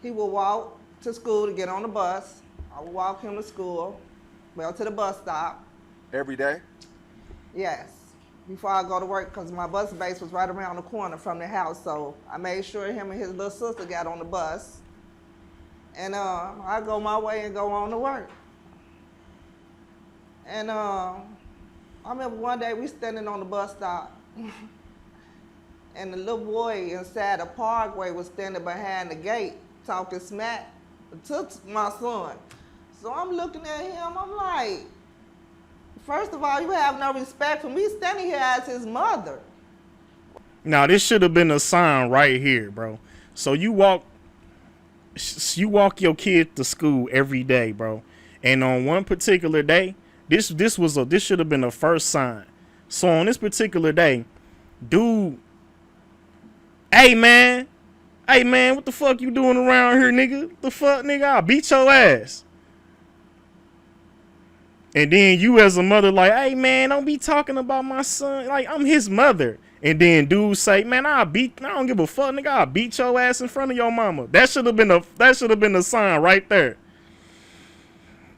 He would walk to school to get on the bus. I would walk him to school, well, to the bus stop. Every day? Yes, before I go to work, because my bus base was right around the corner from the house. So I made sure him and his little sister got on the bus. And I go my way and go on to work. And I remember one day we standing on the bus stop, and the little boy inside the parkway was standing behind the gate talking smack to my son. So I'm looking at him, I'm like, first of all, you have no respect for me standing here as his mother. Now this should have been a sign right here, bro. So you walk your kid to school every day, bro. And on one particular day, this should have been the first sign. So on this particular day, dude, hey man, what the fuck you doing around here, nigga? The fuck, nigga? I'll beat your ass. And then you as a mother like, hey man, don't be talking about my son. Like, I'm his mother. And then dude say, man, I don't give a fuck, nigga. I'll beat your ass in front of your mama. That should have been a sign right there.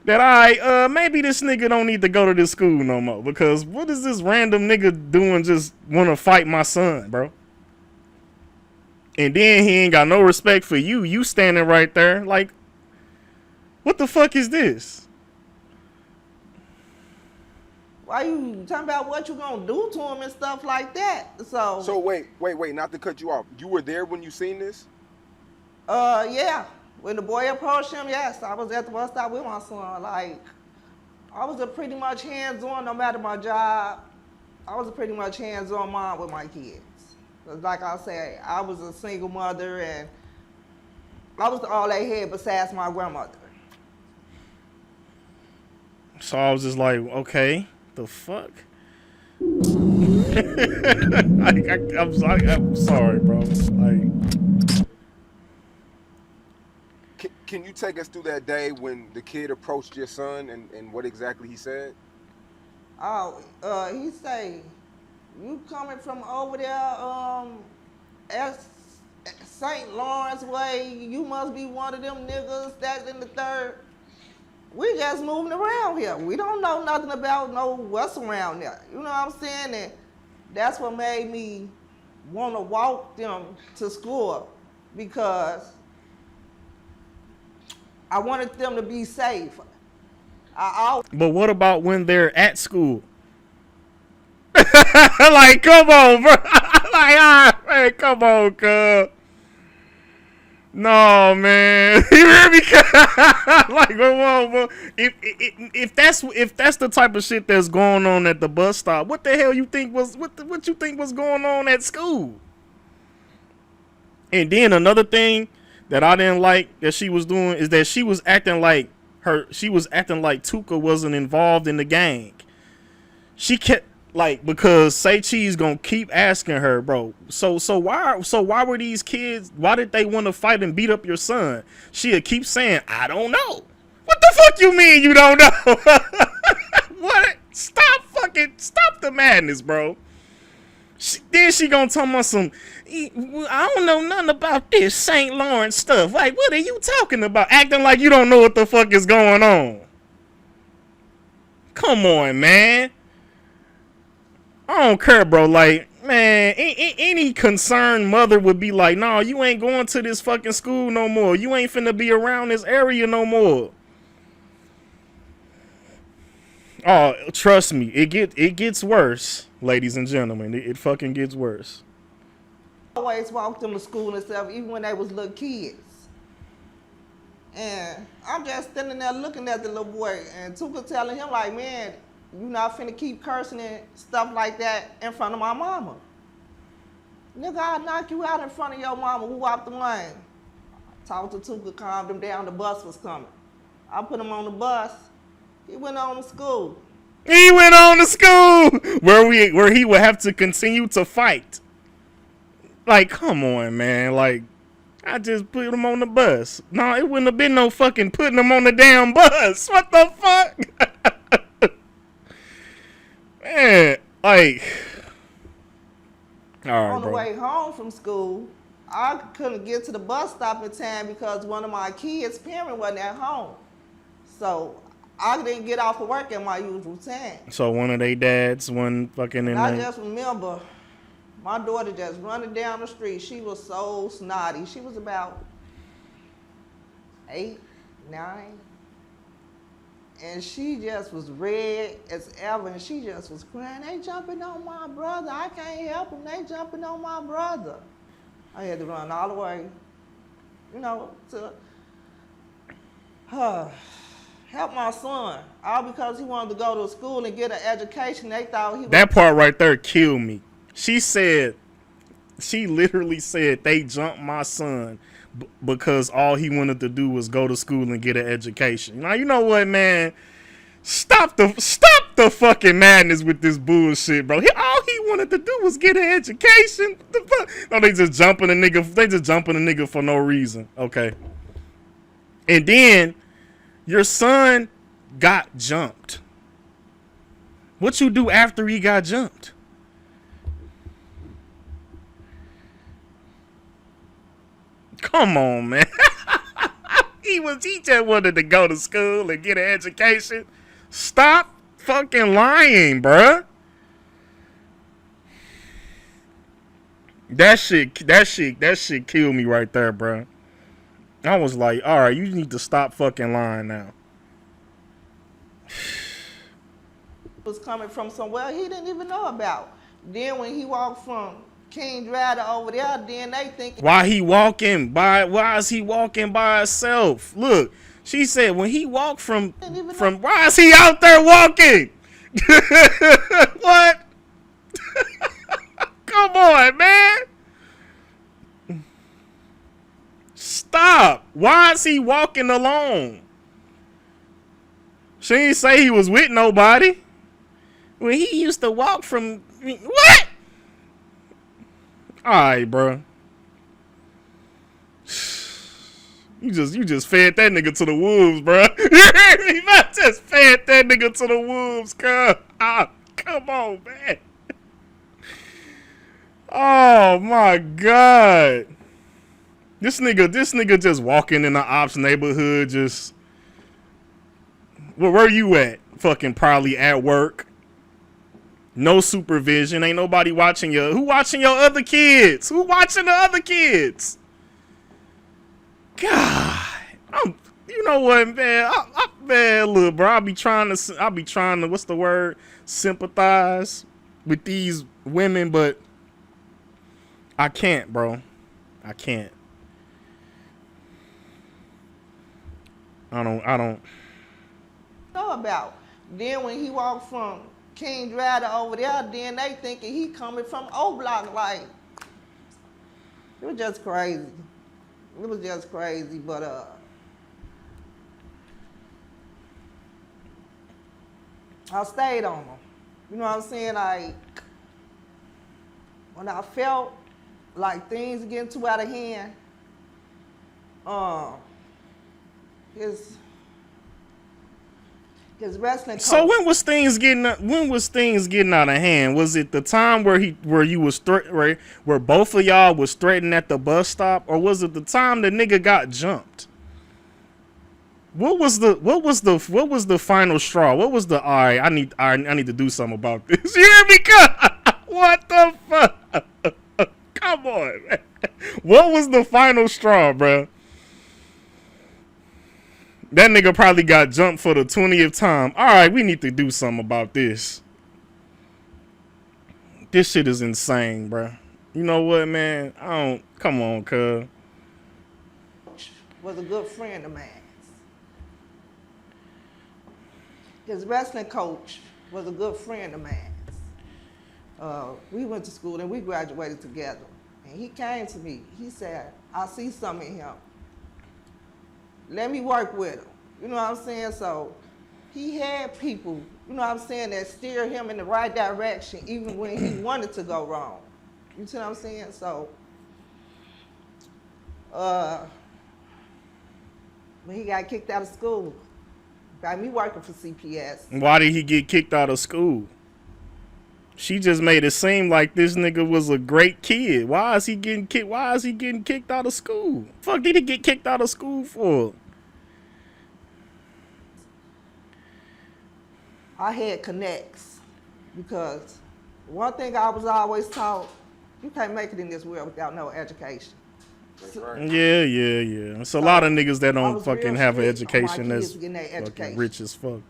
That maybe this nigga don't need to go to this school no more. Because what is this random nigga doing just want to fight my son, bro? And then he ain't got no respect for you. You standing right there like, what the fuck is this? Why you talking about what you gonna do to him and stuff like that? So wait, not to cut you off. You were there when you seen this? Yeah. When the boy approached him, yes, I was at the bus stop with my son. Like, I was a pretty much hands-on, no matter my job. I was a pretty much hands-on mom with my kids. Cause like I said, I was a single mother and I was all they had besides my grandmother. So I was just like, okay, the fuck? I'm sorry, bro. Like, Can you take us through that day when the kid approached your son and what exactly he said? Oh, he say, you coming from over there, St. Lawrence way, you must be one of them niggas that's in the third. We just moving around here. We don't know nothing about what's around there. You know what I'm saying? And that's what made me want to walk them to school, because I wanted them to be safe. But what about when they're at school? Like, come on, bro. Like, man, come on, cuz. No, man. You hear me? Like, come on, bro. If that's the type of shit that's going on at the bus stop, what the hell you think was what you think was going on at school? And then another thing that I didn't like that she was doing is that she was acting like Tooka wasn't involved in the gang. She kept because Say Cheese gonna keep asking her, bro. So why were these kids? Why did they want to fight and beat up your son? She'll keep saying, I don't know. What the fuck you mean you don't know? What? Stop the madness, bro. Then she gonna tell me some, I don't know nothing about this St. Lawrence stuff. Like, what are you talking about? Acting like you don't know what the fuck is going on. Come on, man. I don't care, bro. Like, man, any concerned mother would be like, nah, you ain't going to this fucking school no more. You ain't finna be around this area no more. Oh, trust me, it gets worse, ladies and gentlemen. It fucking gets worse. I always walked them to school and stuff, even when they was little kids. And I'm just standing there looking at the little boy, and Tooka telling him like, man, you not finna keep cursing and stuff like that in front of my mama. Nigga, I'll knock you out in front of your mama. Who out the lane? Talked to Tooka, calmed him down. The bus was coming. I put him on the bus. He went on to school. He went on to school where he would have to continue to fight. Like, come on, man. Like, I just put him on the bus. No, it wouldn't have been no fucking putting him on the damn bus. What the fuck? Man, like, all right, On the bro. way home from school, I couldn't get to the bus stop in time because one of my kids' parents wasn't at home. So I didn't get off of work at my usual time. So one of they dads, one fucking in And I there. just remember my daughter just running down the street. She was so snotty. She was about 8, 9. And she just was red as ever. And she just was crying, they jumping on my brother. I can't help them. They jumping on my brother. I had to run all the way, to help my son. All because he wanted to go to school and get an education. They thought he was... That part right there killed me. She literally said they jumped my son because all he wanted to do was go to school and get an education. Now, you know what, man? Stop the fucking madness with this bullshit, bro. All he wanted to do was get an education. What the fuck? No, they just jumping a nigga. They just jumping a nigga for no reason. Okay. And then your son got jumped. What you do after he got jumped? Come on, man. He just wanted to go to school and get an education. Stop fucking lying, bruh. That shit killed me right there, bruh. I was like, all right, you need to stop fucking lying now. Was coming from somewhere he didn't even know about. Then when he walked from King Drive over there, then they think... Why is he walking by himself? Look, she said when he walked from why is he out there walking? What? Come on, man. Stop. Why is he walking alone? She didn't say he was with nobody. When he used to walk from... What? Alright, bro. You just fed that nigga to the wolves, bro. You might just fed that nigga to the wolves, cuz. Ah, come on, man. Oh my god. This nigga just walking in the ops neighborhood, just... Where you at? Fucking probably at work. No supervision. Ain't nobody watching you. Who watching your other kids? Who watching the other kids? God. You know what, man? Man, look, bro. I'll be trying to, what's the word? Sympathize with these women, but I can't, bro. I can't. I don't know about. Then when he walked from King Drive over there, then they thinking he coming from O Block. Like, it was just crazy. It was just crazy, but I stayed on him. You know what I'm saying? Like, when I felt like things getting too out of hand, his wrestling coach. So when was things getting out of hand? Was it the time where both of y'all was threatened at the bus stop, or was it the time the nigga got jumped? What was the final straw? What was the all right, I need to do something about this. You hear me? What the fuck? Come on, man. What was the final straw, bro? That nigga probably got jumped for the 20th time. All right, we need to do something about this. This shit is insane, bro. You know what, man? Come on, cuz. Was a good friend of mine. His wrestling coach was a good friend of mine. We went to school and we graduated together. And he came to me. He said, I see something in him. Let me work with him. You know what I'm saying? So he had people, you know what I'm saying, that steered him in the right direction even when he wanted to go wrong. You see what I'm saying? So when he got kicked out of school, got me working for CPS. Why did he get kicked out of school? She just made it seem like this nigga was a great kid. Why is he getting kicked? Why is he getting kicked out of school? Fuck did he get kicked out of school for? I had connects because one thing I was always taught, you can't make it in this world without no education. That's right. Yeah. It's a lot of niggas that I don't was fucking real have an strict on my education kids that's getting their fucking education. rich as fuck.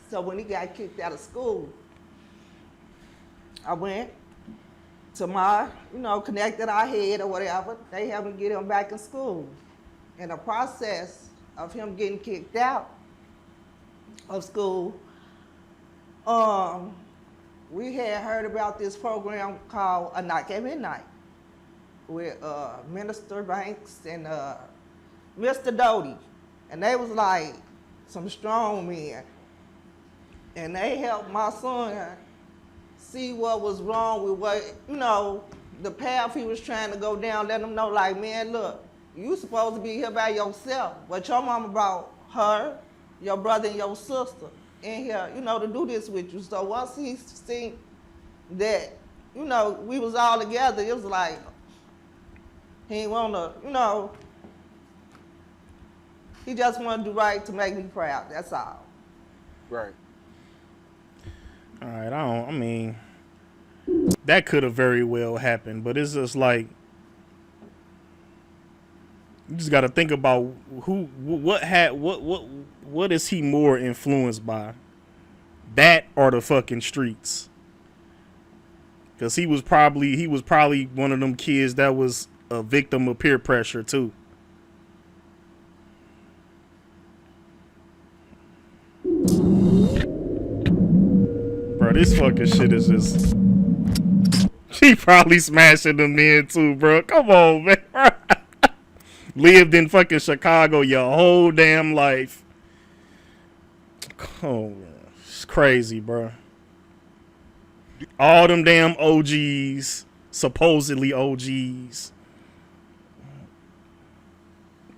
So when he got kicked out of school, I went to my, connect that I had or whatever. They helped me get him back in school. In the process of him getting kicked out of school, we had heard about this program called A Knock at Midnight with Minister Banks and Mr. Doty. And they was like some strong men. And they helped my son see what was wrong with what, the path he was trying to go down, let him know, like, man, look, you supposed to be here by yourself, but your mama brought her, your brother, and your sister in here, to do this with you. So once he seen that, we was all together, it was like, he didn't want to, he just wanted to do right to make me proud, that's all. Right. All right, I mean, that could have very well happened, but it's just like, you just got to think about what is he more influenced by, that or the fucking streets? Because he was probably one of them kids that was a victim of peer pressure too. Bro, this fucking shit is just... She probably smashing them in too, bro. Come on, man. Lived in fucking Chicago your whole damn life. Oh, man. It's crazy, bro. All them damn OGs, supposedly OGs,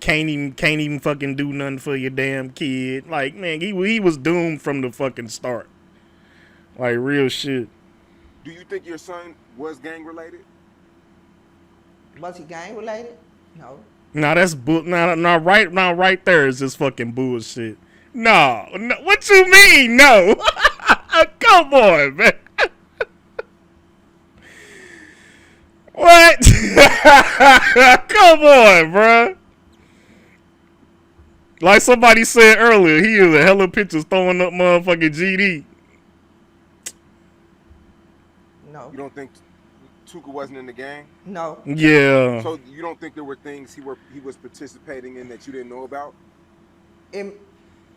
can't even fucking do nothing for your damn kid. Like, man, he was doomed from the fucking start. Like, real shit. Do you think your son was gang related? Was he gang related? No. Nah, that's right there is just fucking bullshit. No, what you mean? No, come on, man. What? Come on, bro. Like somebody said earlier, he is a hella pictures throwing up motherfucking GD. No. You don't think Tooka wasn't in the gang? No. Yeah. So you don't think there were things he was participating in that you didn't know about? And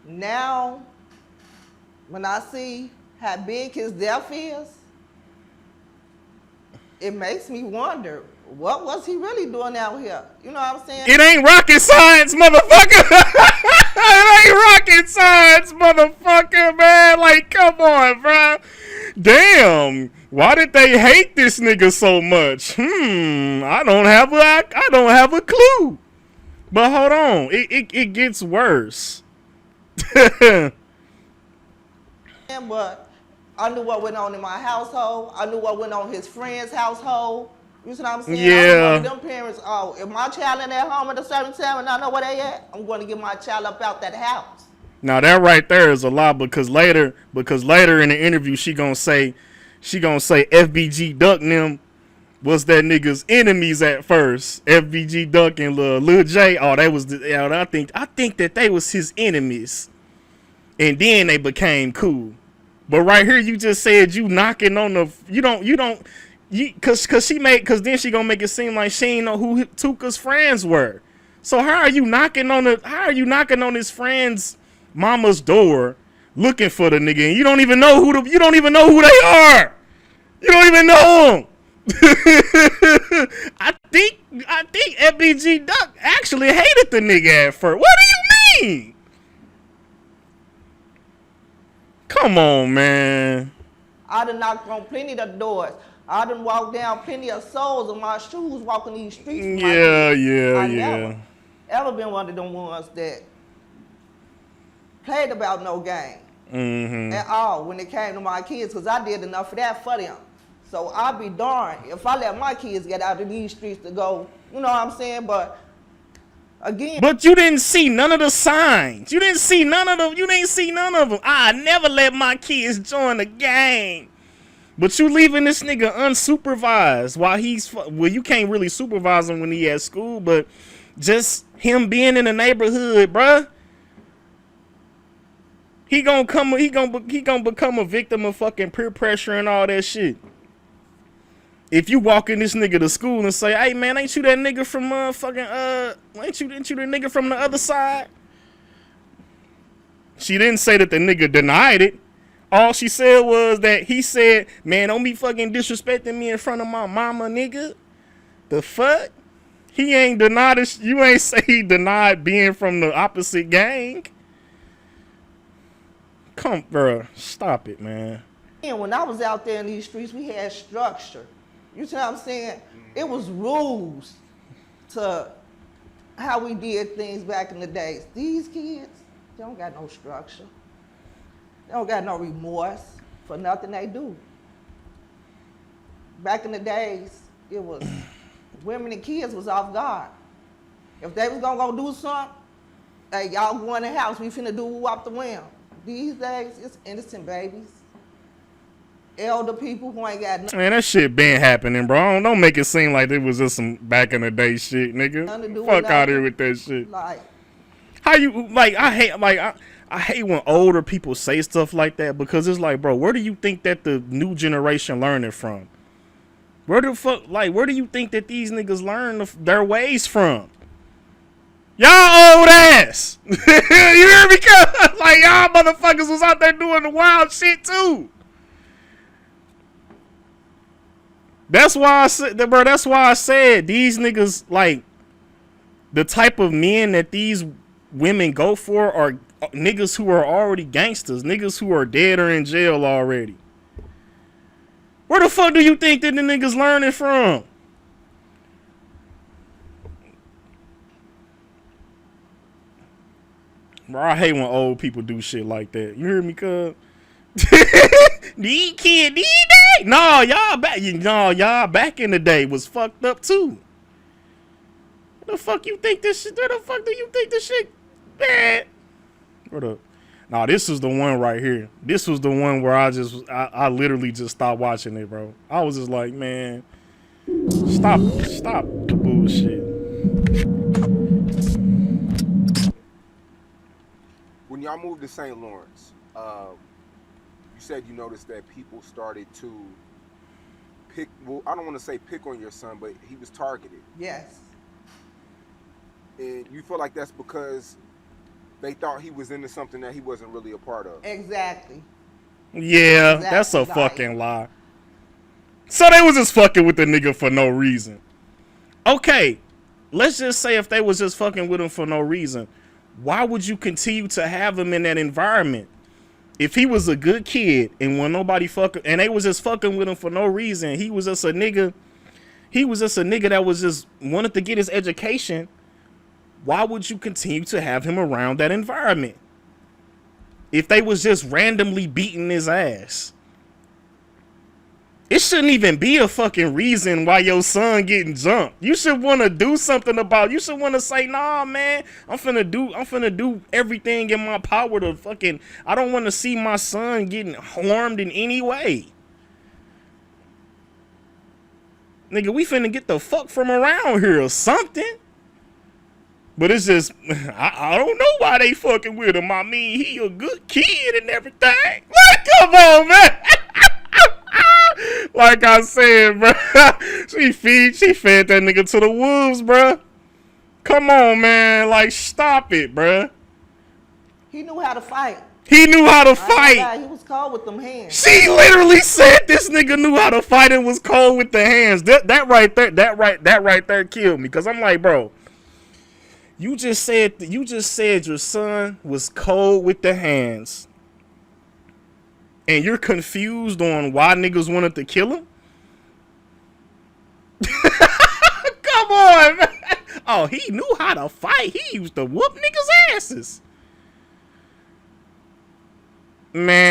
now, when I see how big his death is, it makes me wonder, what was he really doing out here? You know what I'm saying? It ain't rocket science, motherfucker. It ain't rocket science, motherfucker, man. Like, come on, bro. Damn. Why did they hate this nigga so much? I don't have a clue. But hold on, it gets worse. But I knew what went on in my household. I knew what went on in his friend's household. You see what I'm saying? Yeah. Them parents, if my child in that home at a certain time and I know where they at, I'm going to get my child up out that house. Now that right there is a lot because later in the interview she gonna say FBG Duck and them was that nigga's enemies at first. FBG Duck and Lil J. Oh, that was I think that they was his enemies, and then they became cool. But right here, you just said you knocking on the cause then she gonna make it seem like she ain't know who Tooka's friends were. So how are you knocking on his friend's mama's door looking for the nigga and you don't even know who they are. You don't even know them. I think FBG Duck actually hated the nigga at first. What do you mean? Come on, man. I done knocked on plenty of doors. I done walked down plenty of souls in my shoes walking these streets. Yeah. I never been one of them ones that played about no game. at all when it came to my kids, because I did enough of that for them. So I'll be darned if I let my kids get out of these streets to go, you know what I'm saying? But again. But you didn't see none of the signs. You didn't see none of them. I never let my kids join the gang. But you leaving this nigga unsupervised while you can't really supervise him when he at school, but just him being in the neighborhood, bruh. He gonna become a victim of fucking peer pressure and all that shit. If you walk in this nigga to school and say, "Hey man, ain't you that nigga from ain't you the nigga from the other side?" She didn't say that the nigga denied it. All she said was that he said, "Man, don't be fucking disrespecting me in front of my mama, nigga." The fuck? He ain't denied it. You ain't say he denied being from the opposite gang. Come, bro, stop it, man. And when I was out there in these streets, we had structure. You see what I'm saying? It was rules to how we did things back in the days. These kids, they don't got no structure. They don't got no remorse for nothing they do. Back in the days, it was women and kids was off guard. If they was gonna go do something, hey, y'all go in the house, we finna do woo up the whim. These days, it's innocent babies. Elder people who ain't got nothing. Man, that shit been happening, bro. Don't make it seem like it was just some back in the day shit, nigga. Fuck out here with that shit. Like, how you I hate when older people say stuff like that, because it's like, bro, where do you think that the new generation learn it from? Where do you think that these niggas learn their ways from? Y'all old ass. You hear me? Like, y'all motherfuckers was out there doing the wild shit too. That's why I said these niggas, like, the type of men that these women go for are niggas who are already gangsters, niggas who are dead or in jail already. Where the fuck do you think that the niggas learning from? Bro, I hate when old people do shit like that. You hear me, cuz? These kids, these days? No, y'all back in the day was fucked up too. Where the fuck you think this shit? Where the fuck do you think this shit bad? What up? Nah, this is the one right here. This was the one where I literally just stopped watching it, bro. I was just like, man, stop the bullshit. When y'all moved to St. Lawrence, you said you noticed that people started to pick, well, I don't want to say pick on your son, but he was targeted. yes. And you feel like that's because they thought he was into something that he wasn't really a part of. Exactly. Yeah, that's a fucking lie. So they was just fucking with the nigga for no reason. Okay, let's just say if they was just fucking with him for no reason, why would you continue to have him in that environment? If he was a good kid and when nobody fucking, and they was just fucking with him for no reason, he was just a nigga that was just wanted to get his education, why would you continue to have him around that environment? If they was just randomly beating his ass. It shouldn't even be a fucking reason why your son getting jumped. You should want to do something about it. You should want to say, nah, man, I'm finna do everything in my power to fucking, I don't want to see my son getting harmed in any way. Nigga, we finna get the fuck from around here or something. But it's just, I don't know why they fucking with him. I mean, he a good kid and everything. Like, come on, man. Like I said, bro, she fed that nigga to the wolves, bro. Come on, man. Like, stop it, bro. He knew how to fight. He knew how to fight. He was cold with them hands. She literally said this nigga knew how to fight and was cold with the hands. That right there killed me. Cause I'm like, bro, you just said your son was cold with the hands. And you're confused on why niggas wanted to kill him? Come on, man. Oh, he knew how to fight. He used to whoop niggas' asses. Man,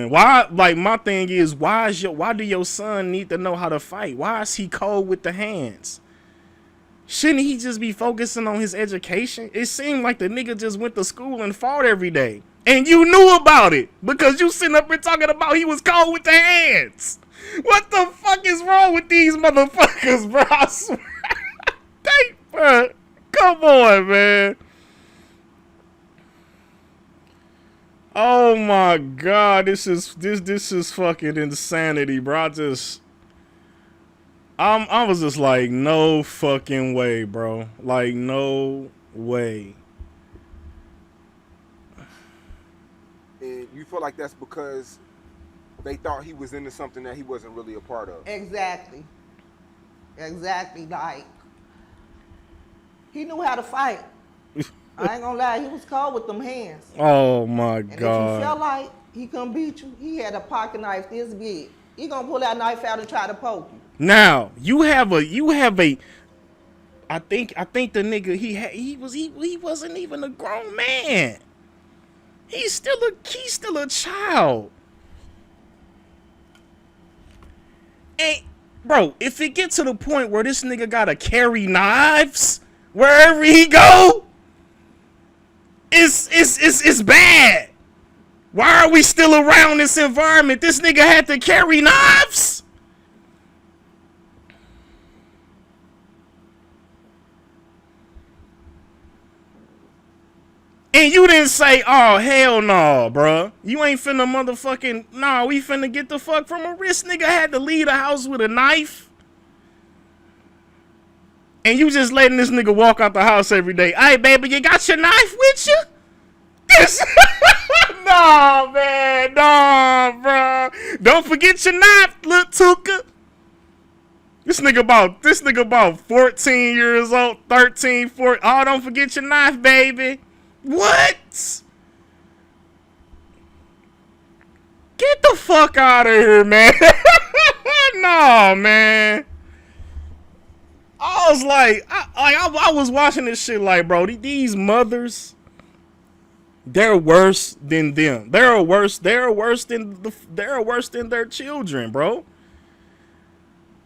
why? Like, my thing is, why do your son need to know how to fight? Why is he cold with the hands? Shouldn't he just be focusing on his education? It seemed like the nigga just went to school and fought every day. And you knew about it because you sitting up here talking about he was cold with the hands. What the fuck is wrong with these motherfuckers, bro? I swear. Bro, come on, man. Oh my god, this is fucking insanity, bro. I was just like, no fucking way, bro. Like, no way. And you feel like that's because they thought he was into something that he wasn't really a part of. Exactly. Like, he knew how to fight. I ain't gonna lie, he was cold with them hands. Oh my and god. if you felt like he couldn't beat you, he had a pocket knife this big. He gonna pull that knife out and try to poke you. Now, you have a I think the nigga he wasn't even a grown man. He's still a child. And bro, if it gets to the point where this nigga gotta carry knives wherever he go, it's bad. Why are we still around this environment? This nigga had to carry knives? And you didn't say, oh, hell no, bruh. You ain't finna motherfucking, nah, we finna get the fuck from a wrist. Nigga had to leave the house with a knife. And you just letting this nigga walk out the house every day. Hey, baby, you got your knife with you? This no, man, no, bro. Don't forget your knife, little Tooka. This nigga about 14 years old, 13, 14. Oh, don't forget your knife, baby. What? Get the fuck out of here, man. No, man. I was like, I was watching this shit like, bro, these mothers, they're worse than them. They're worse than their children, bro.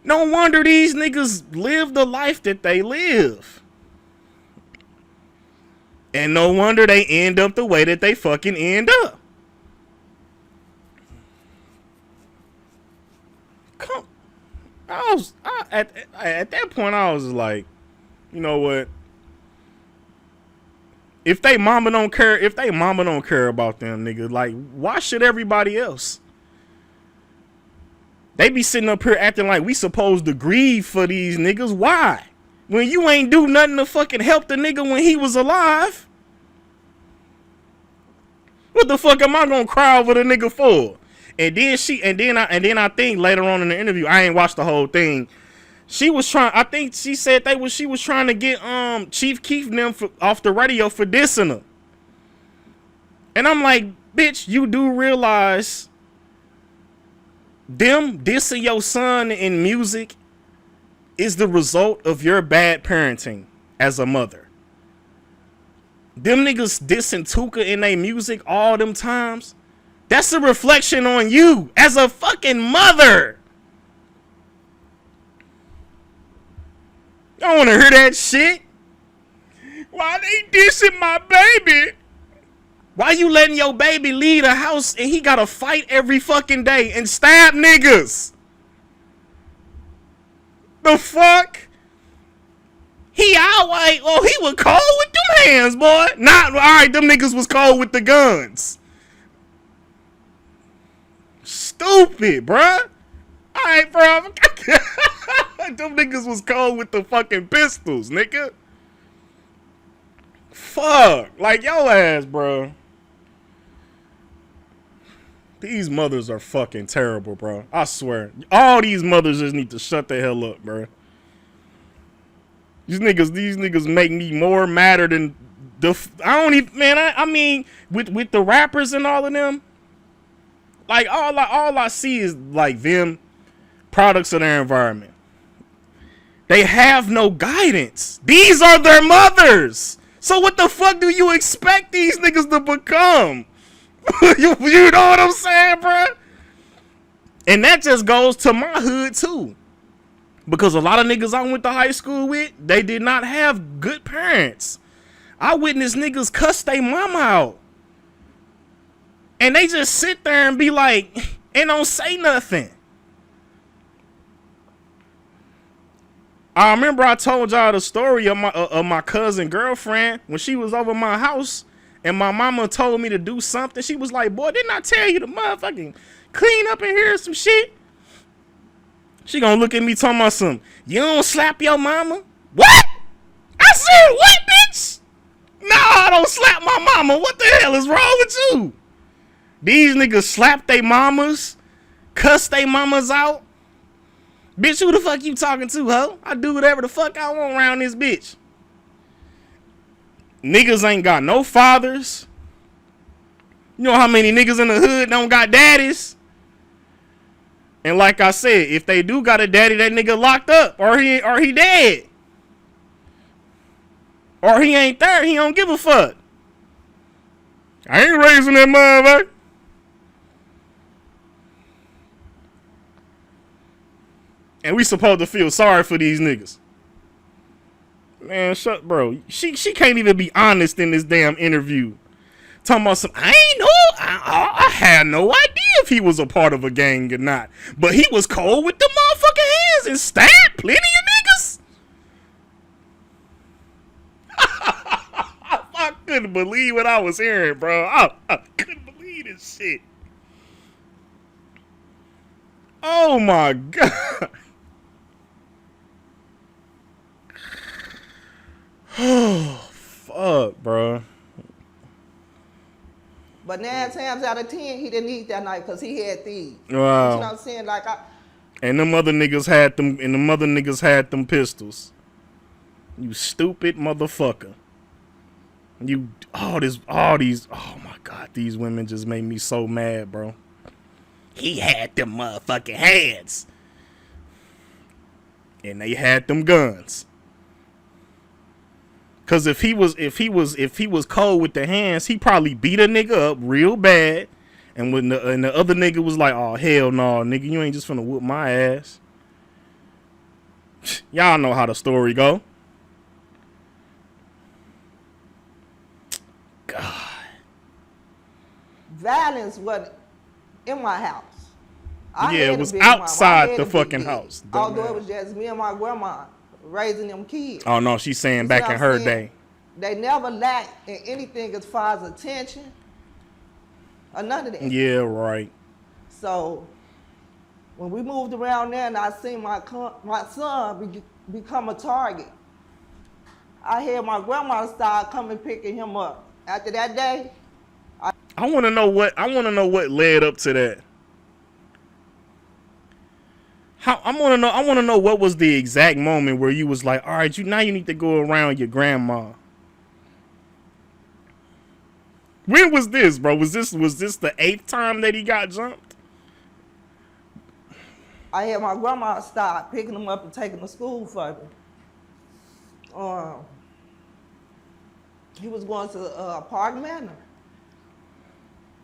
No wonder these niggas live the life that they live. And no wonder they end up the way that they fucking end up. At that point, I was like, you know what? If they mama don't care about them, nigga, like, why should everybody else? They be sitting up here acting like we supposed to grieve for these niggas. Why? When you ain't do nothing to fucking help the nigga when he was alive. What the fuck am I gonna cry over the nigga for? And then I think later on in the interview, I ain't watched the whole thing. She was trying. I think she said she was trying to get Chief Keef and them off the radio for dissing her. And I'm like, bitch, you do realize them dissing your son in music is the result of your bad parenting as a mother. Them niggas dissing Tooka in their music all them times, that's a reflection on you as a fucking mother. I don't want to hear that shit. Why they dissing my baby? Why you letting your baby leave the house and he gotta fight every fucking day and stab niggas? The fuck? He always, he was cold with them hands, boy. Not, all right, them niggas was cold with the guns. Stupid, bruh. All right, bro. Them niggas was cold with the fucking pistols, nigga. Fuck. Like, yo ass, bro. These mothers are fucking terrible, bro. I swear. All these mothers just need to shut the hell up, bro. These niggas make me more madder than I don't even, man. I mean, with the rappers and all of them, like all I see is like them products of their environment. They have no guidance. These are their mothers. So what the fuck do you expect these niggas to become? you know what I'm saying, bro? And that just goes to my hood too. Because a lot of niggas I went to high school with, they did not have good parents. I witnessed niggas cuss their mama out. And they just sit there and be like, and don't say nothing. I remember I told y'all the story of my cousin girlfriend when she was over my house and my mama told me to do something. She was like, boy, didn't I tell you to motherfucking clean up in here some shit? She gonna look at me talking about some, you don't slap your mama? What? I said, what, bitch? No, I don't slap my mama. What the hell is wrong with you? These niggas slap they mamas, cuss they mamas out. Bitch, who the fuck you talking to, ho? I do whatever the fuck I want around this bitch. Niggas ain't got no fathers. You know how many niggas in the hood don't got daddies? And like I said, if they do got a daddy, that nigga locked up or he dead. Or he ain't there, he don't give a fuck. I ain't raising that motherfucker. And we supposed to feel sorry for these niggas. Man, shut, bro. She can't even be honest in this damn interview. Talking about some, I ain't know. I had no idea if he was a part of a gang or not. But he was cold with the motherfucking hands and stabbed plenty of niggas. I couldn't believe what I was hearing, bro. I couldn't believe this shit. Oh my God. Oh, fuck, bro. But 9 times out of 10, he didn't eat that night because he had thieves. Wow. You know what I'm saying? Like and them other niggas had them, and them other niggas had them pistols. You stupid motherfucker. You all these. Oh my God, these women just made me so mad, bro. He had them motherfucking hands, and they had them guns. Cause if he was cold with the hands, he probably beat a nigga up real bad. And when the other nigga was like, oh hell no, nigga, you ain't just finna whoop my ass. Y'all know how the story go. God. violence was in my house. Yeah, it was outside the fucking house. Although it was just me and my grandma raising them kids. Oh no, she's saying back in her day. They never lacked in anything as far as attention or none of that. Yeah, right. So when we moved around there and I seen my son become a target, I had my grandma start coming picking him up. After that day, I want to know what led up to that. I want to know what was the exact moment where you was like, all right, you need to go around your grandma. When was this, bro? Was this the 8th time that he got jumped? I had my grandma start picking him up and taking him to school for me. He was going to Park Manor.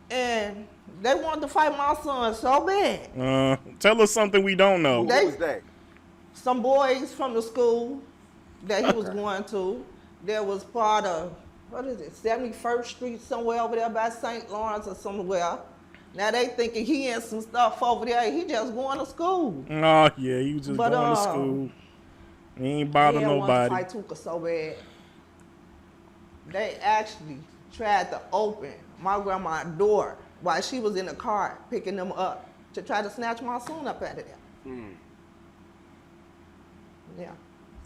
And they wanted to fight my son so bad. Tell us something we don't know. What was that? Some boys from the school that he was going to, there was part of, 71st Street, somewhere over there by St. Lawrence or somewhere. Now they thinking he in some stuff over there. He just going to school. Oh, yeah, he was just going to school. He ain't bother nobody. They wanted to fight Tooka so bad. They actually tried to open my grandma's door while she was in the car picking them up to try to snatch my son up out of there. Yeah.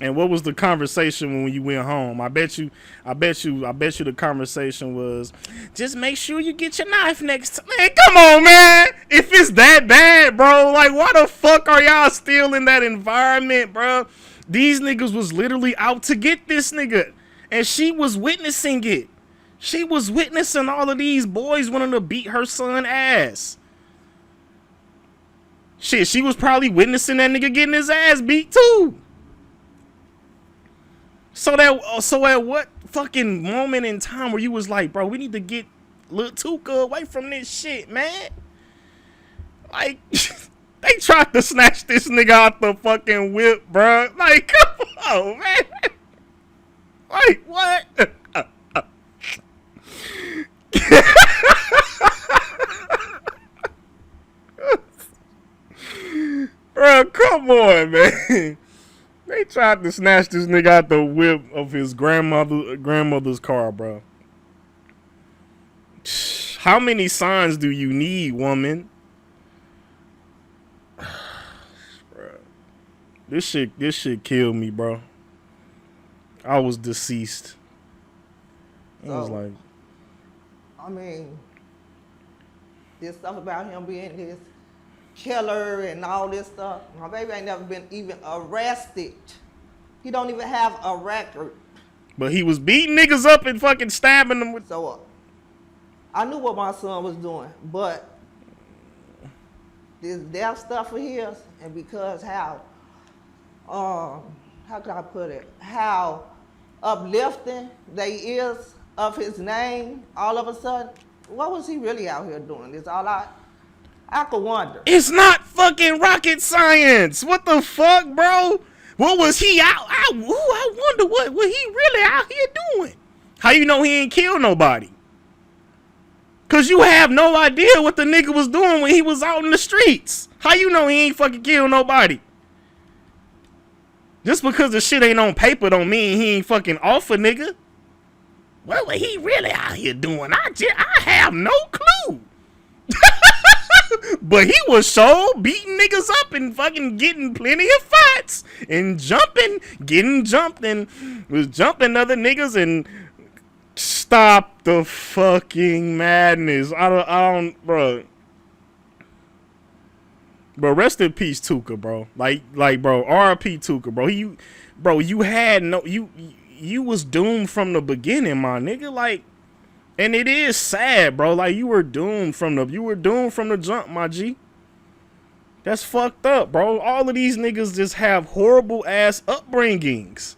And what was the conversation when you went home? I bet you the conversation was, just make sure you get your knife next time. Man, come on, man. If it's that bad, bro, like why the fuck are y'all still in that environment, bro? These niggas was literally out to get this nigga. And she was witnessing it. She was witnessing all of these boys wanting to beat her son ass. Shit, she was probably witnessing that nigga getting his ass beat too. So at what fucking moment in time where you was like, bro, we need to get Lil Tooka away from this shit, man. Like, they tried to snatch this nigga out the fucking whip, bro. Like, come on, man. Like, what? Bro, come on, man. They tried to snatch this nigga out the whip of his grandmother's car, bro. How many signs do you need, woman? Bro. This shit killed me, bro. I was deceased. I was like, I mean, this stuff about him being this killer and all this stuff. My baby ain't never been even arrested. He don't even have a record. but he was beating niggas up and fucking stabbing them with. So I knew what my son was doing, but this death stuff of his, and because how can I put it? How uplifting they is of his name all of a sudden. What was he really out here doing? Is all I could wonder. It's not fucking rocket science. What the fuck, bro? What was he out? I wonder what he really out here doing. How you know he ain't killed nobody? Cause you have no idea what the nigga was doing when he was out in the streets. How you know he ain't fucking killed nobody? Just because the shit ain't on paper don't mean he ain't fucking off a nigga. What was he really out here doing? I have no clue. But he was so beating niggas up and fucking getting plenty of fights and jumping, getting jumped and was jumping other niggas and stop the fucking madness. I don't, bro. Bro, rest in peace, Tooka, bro. Like, bro, R.I.P. Tooka, bro. You had no, you was doomed from the beginning, my nigga. Like, and it is sad, bro. Like, you were doomed from the jump, my G. That's fucked up, bro. All of these niggas just have horrible ass upbringings.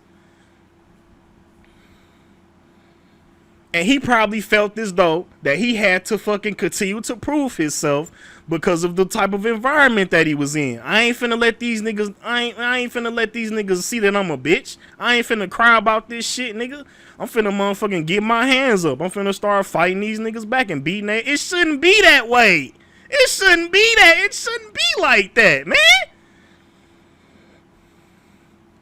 And he probably felt as though that he had to fucking continue to prove himself because of the type of environment that he was in. I ain't finna let these niggas, I ain't finna let these niggas see that I'm a bitch. I ain't finna cry about this shit, nigga. I'm finna motherfucking get my hands up. I'm finna start fighting these niggas back and beating that. It shouldn't be that way. It shouldn't be that. It shouldn't be like that, man.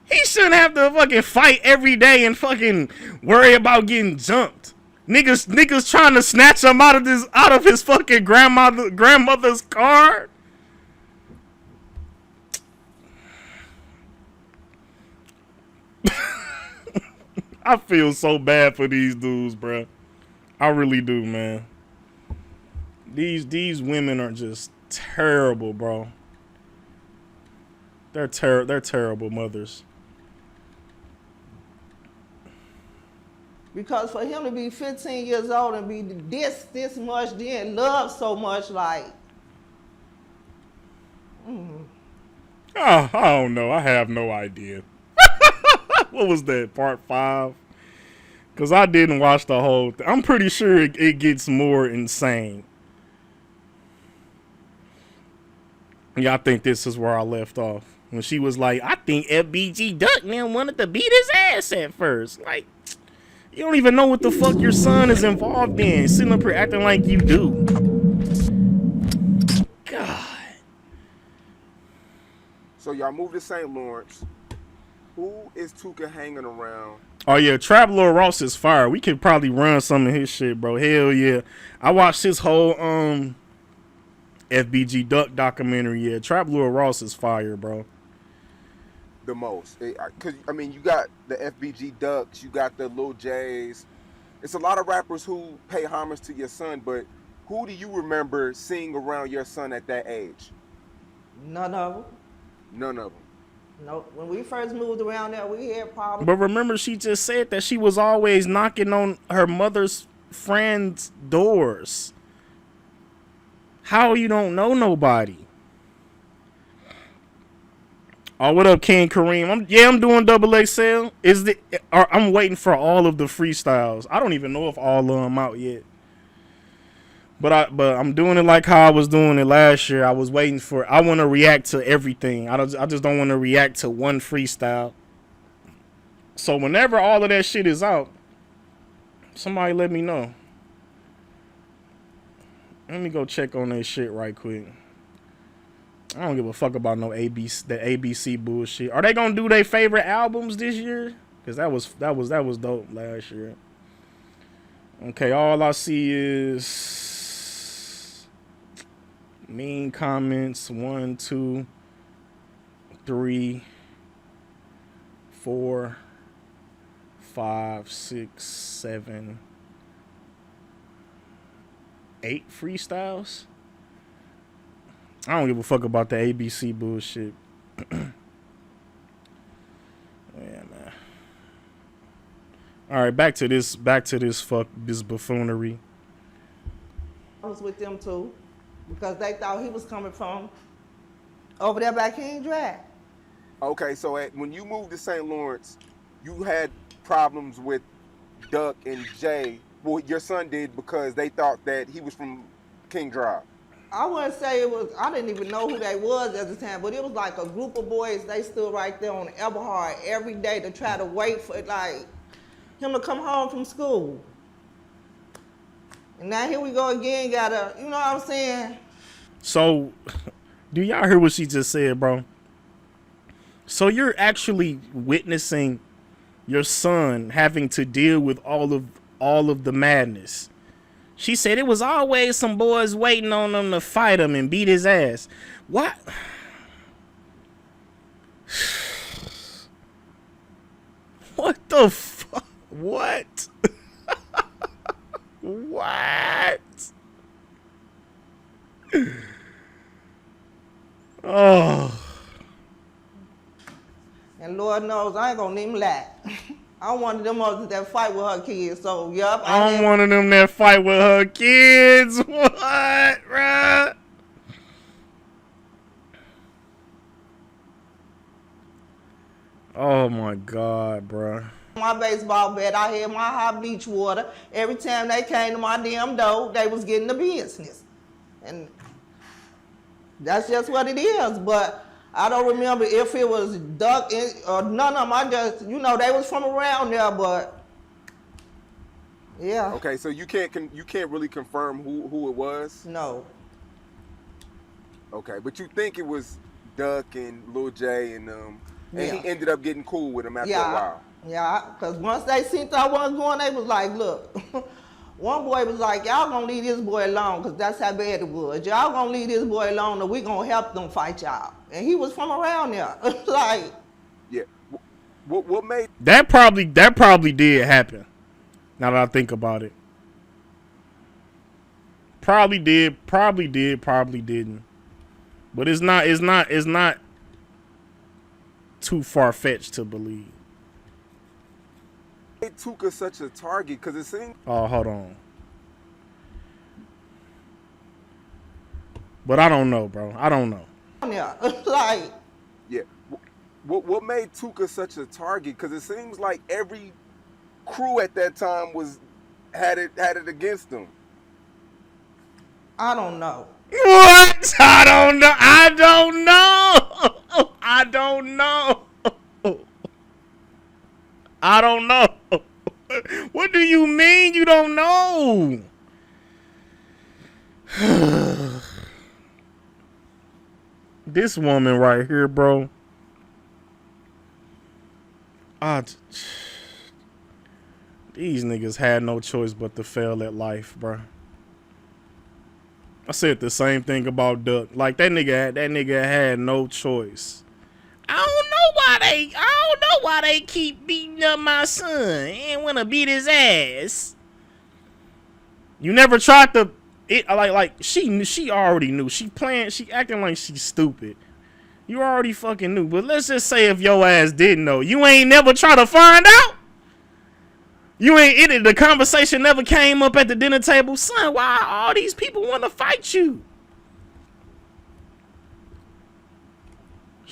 He shouldn't have to fucking fight every day and fucking worry about getting jumped. Niggas trying to snatch him out of his fucking grandmother's car. I feel so bad for these dudes, bro. I really do, man. These women are just terrible, bro. They're terrible mothers. Because for him to be 15 years old and be this much, then love so much, like, Oh, I don't know. I have no idea. What was that, part 5? Because I didn't watch the whole thing. I'm pretty sure it gets more insane. Yeah, I think this is where I left off. When she was like, I think FBG Duck man wanted to beat his ass at first. Like, you don't even know what the fuck your son is involved in. Sitting up here acting like you do. God. So y'all moved to St. Lawrence. Who is Tooka hanging around? Oh yeah, Traveler Ross is fire. We could probably run some of his shit, bro. Hell yeah. I watched his whole FBG Duck documentary. Yeah, Traveler Ross is fire, bro. The most. Because, I mean, you got the FBG Ducks, you got the Lil J's. It's a lot of rappers who pay homage to your son, but who do you remember seeing around your son at that age? none of them. None of them. No, when we first moved around there, we had problems. But remember, she just said that she was always knocking on her mother's friends' doors. How you don't know nobody? Oh, what up, King Kareem? I'm doing double XL. I'm waiting for all of the freestyles. I don't even know if all of them out yet. But I'm doing it like how I was doing it last year. I was waiting for. I want to react to everything. I just don't want to react to one freestyle. So whenever all of that shit is out, somebody let me know. Let me go check on that shit right quick. I don't give a fuck about no ABC bullshit. Are they gonna do their favorite albums this year? Cause that was dope last year. Okay, all I see is mean comments. 1, 2, 3, 4, 5, 6, 7, 8 freestyles. I don't give a fuck about the ABC bullshit. Yeah, man. All right, back to this buffoonery. I was with them too, because they thought he was coming from over there by King Drive. Okay, so when you moved to St. Lawrence, you had problems with Duck and Jay. Well, your son did because they thought that he was from King Drive. I wouldn't say it was, I didn't even know who they was at the time, but it was like a group of boys, they stood right there on Eberhard every day to try to wait for like him to come home from school. And now here we go again, gotta, you know what I'm saying? So, do y'all hear what she just said, bro? So you're actually witnessing your son having to deal with all of the madness. She said it was always some boys waiting on him to fight him and beat his ass. What? What the fuck? What? What? Oh. And Lord knows I ain't gonna even lie. I'm one of them others that fight with her kids, so yup. I'm one of them that fight with her kids. What, bruh? Oh my God, bruh. My baseball bat, I had my hot bleach water. Every time they came to my damn door, they was getting the business. And that's just what it is. But I don't remember if it was Duck or none of them. I just, you know, they was from around there, but yeah. Okay, so you can't really confirm who it was? No. Okay, but you think it was Duck and Lil J and and he ended up getting cool with him after a while. Yeah, because once they seen I wasn't going, they was like, look. One boy was like, y'all gonna leave this boy alone, because that's how bad it was. Y'all gonna leave this boy alone, and we gonna help them fight y'all. And he was from around there. Like, yeah. What made that probably did happen. Now that I think about it. Probably did, probably didn't. But it's not too far-fetched to believe. Tooka such a target? Because it seemed. Oh, hold on. But I don't know, bro. I don't know. yeah, like. Yeah. What made Tooka such a target? Because it seems like every crew at that time had it against them. I don't know. What? I don't know. I don't know. I don't know. I don't know. What do you mean you don't know? This woman right here, bro. These niggas had no choice but to fail at life, bro. I said the same thing about Duck. Like that nigga had no choice. I don't know why they keep beating up my son and want to beat his ass. You never tried to she already knew. She acting like she's stupid. You already fucking knew. But let's just say if your ass didn't know, you ain't never try to find out. The conversation never came up at the dinner table. Son, why all these people want to fight you?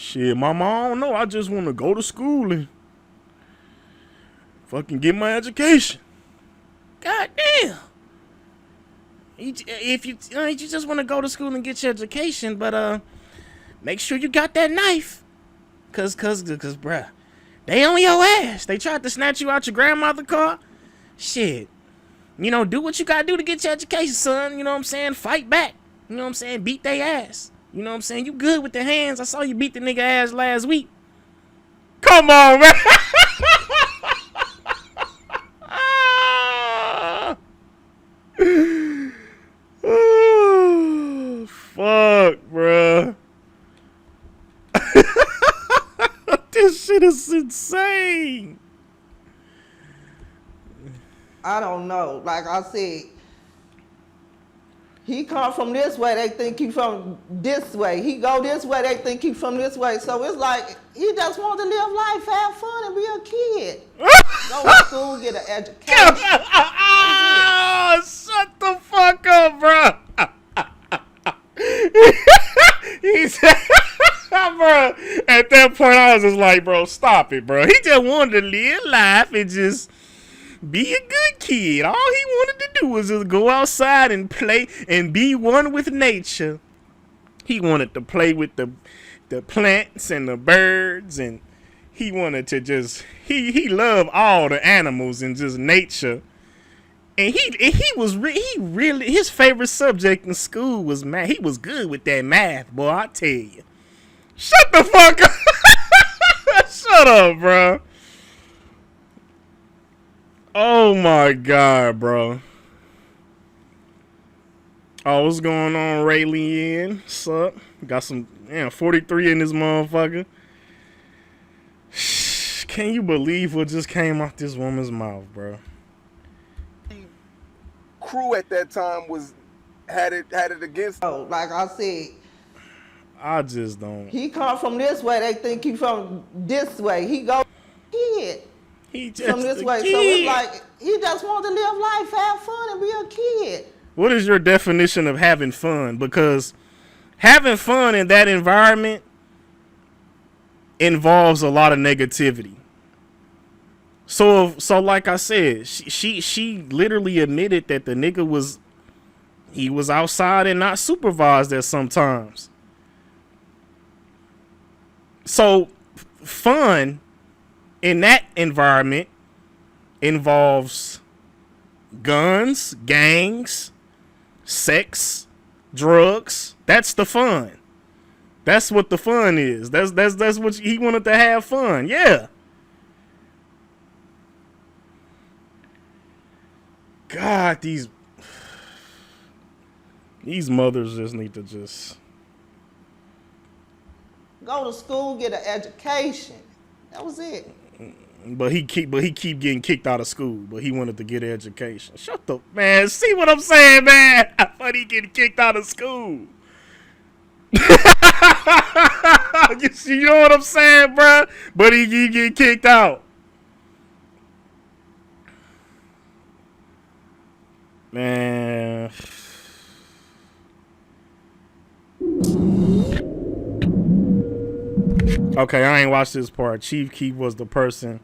Shit, mama, I don't know. I just want to go to school and fucking get my education. God damn. If you just want to go to school and get your education, but make sure you got that knife. Cause bruh, they on your ass. They tried to snatch you out your grandmother's car. Shit. You know, do what you gotta do to get your education, son. You know what I'm saying? Fight back. You know what I'm saying? Beat they ass. You know what I'm saying? You good with the hands. I saw you beat the nigga ass last week. Come on, man. Oh, fuck, bruh. This shit is insane. I don't know. Like I said, he come from this way, they think he from this way. He go this way, they think he from this way. So it's like he just wants to live life, have fun, and be a kid. Go to school, get an education. Shut the fuck up, bro. He said, bro, at that point I was just like, bro, stop it, bro. He just wanted to live life and just be a good kid. All he wanted to do was just go outside and play and be one with nature. He wanted to play with the plants and the birds, and he wanted to just he loved all the animals and just nature. And he really his favorite subject in school was math. He was good with that math, boy. I tell you. Shut the fuck up. Shut up, bro. Oh my god, bro. Oh, what's going on, Raylene? What's up? Got some 43 in this motherfucker. Can you believe what just came out this woman's mouth, bro? Crew at that time had it against. Oh, like I said, I just don't. he come from this way, they think he from this way. He go kid. He just From this way. kid. So it's like he just wants to live life, have fun, and be a kid. What is your definition of having fun? Because having fun in that environment involves a lot of negativity. So like I said, she literally admitted that the nigga was outside and not supervised at sometimes. So fun in that environment involves guns, gangs, sex, drugs. That's the fun. That's what the fun is. That's what he wanted to have fun. Yeah. God, these mothers just need to just Go to school, get an education. That was it. But he keep getting kicked out of school. But he wanted to get an education. Shut the man. See what I'm saying, man? I thought he getting kicked out of school. You know what I'm saying, bro? But he get kicked out. Man. Okay, I ain't watched this part. Chief Keef was the person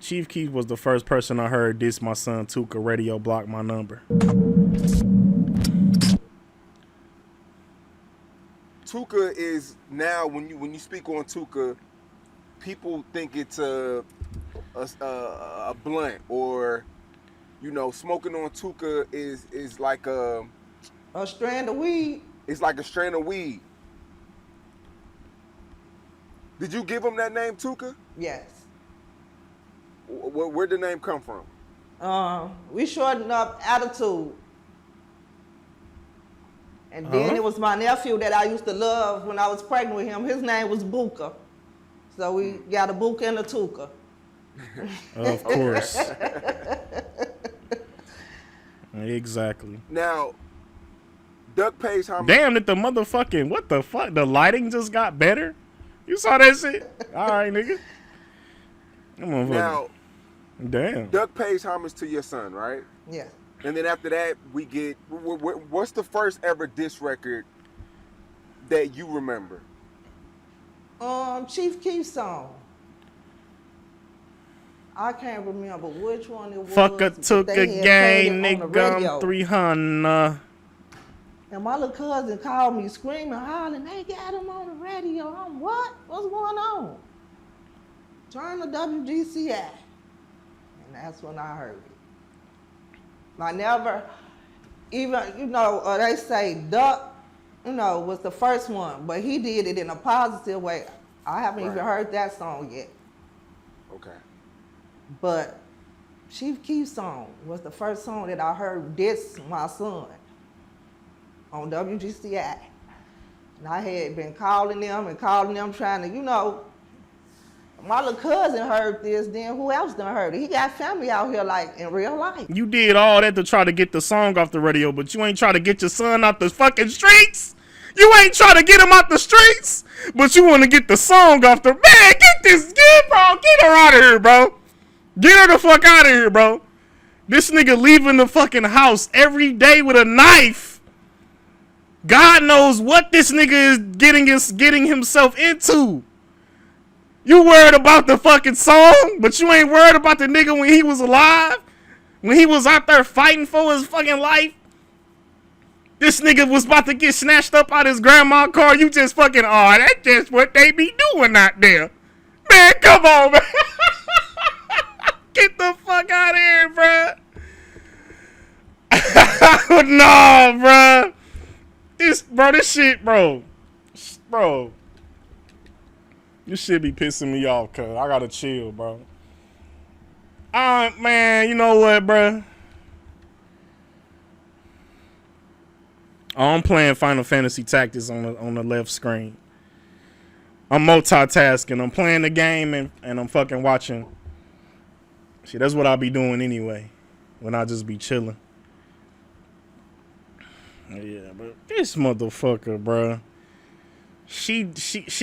Chief Keef was the first person I heard diss my son Tooka. Radio blocked my number. Tooka is now when you speak on Tooka, people think it's a blunt, or smoking on Tooka is like a strand of weed. It's like a strand of weed. Did you give him that name, Tooka? Yes. Where'd the name come from? We shortened up Attitude. And then it was my nephew that I used to love when I was pregnant with him. His name was Buka. So we got a Buka and a Tooka. Of course. Exactly. Now, Duck pays how much? Damn, that the motherfucking, what the fuck? The lighting just got better? You saw that shit? All right, nigga. Come on, now, damn. Duck pays homage to your son, right? Yeah. And then after that, we get, what's the first ever diss record that you remember? Chief Keef song. I can't remember which one it was. Fuck a but Tooka they had gang, played it on the nigga, radio. I'm 300. And my little cousin called me screaming, hollering, they got him on the radio. I'm what? What's going on? Turn the WGCI. And that's when I heard it. I never, even, they say Duck, was the first one, but he did it in a positive way. I haven't even heard that song yet. Okay. But Chief Keef song was the first song that I heard diss my son on WGCI. And I had been calling them trying to, my little cousin heard this, then who else done heard it? He got family out here like in real life. You did all that to try to get the song off the radio, but you ain't try to get your son out the fucking streets. You ain't try to get him out the streets, but you want to get the song off the... Man, get her out of here, bro. Get her the fuck out of here, bro. This nigga leaving the fucking house every day with a knife. God knows what this nigga is getting himself into. You worried about the fucking song, but you ain't worried about the nigga when he was alive? When he was out there fighting for his fucking life? This nigga was about to get snatched up out his grandma's car. You just fucking, that's just what they be doing out there. Man, come on, man. Get the fuck out of here, bruh. No, bruh. This shit, bro. Bro. This shit be pissing me off, cuz I gotta chill, bro. Man, you know what, bruh? I'm playing Final Fantasy Tactics on the left screen. I'm multitasking. I'm playing the game and I'm fucking watching. See, that's what I'll be doing anyway. When I just be chilling. Yeah, but this motherfucker, bruh. She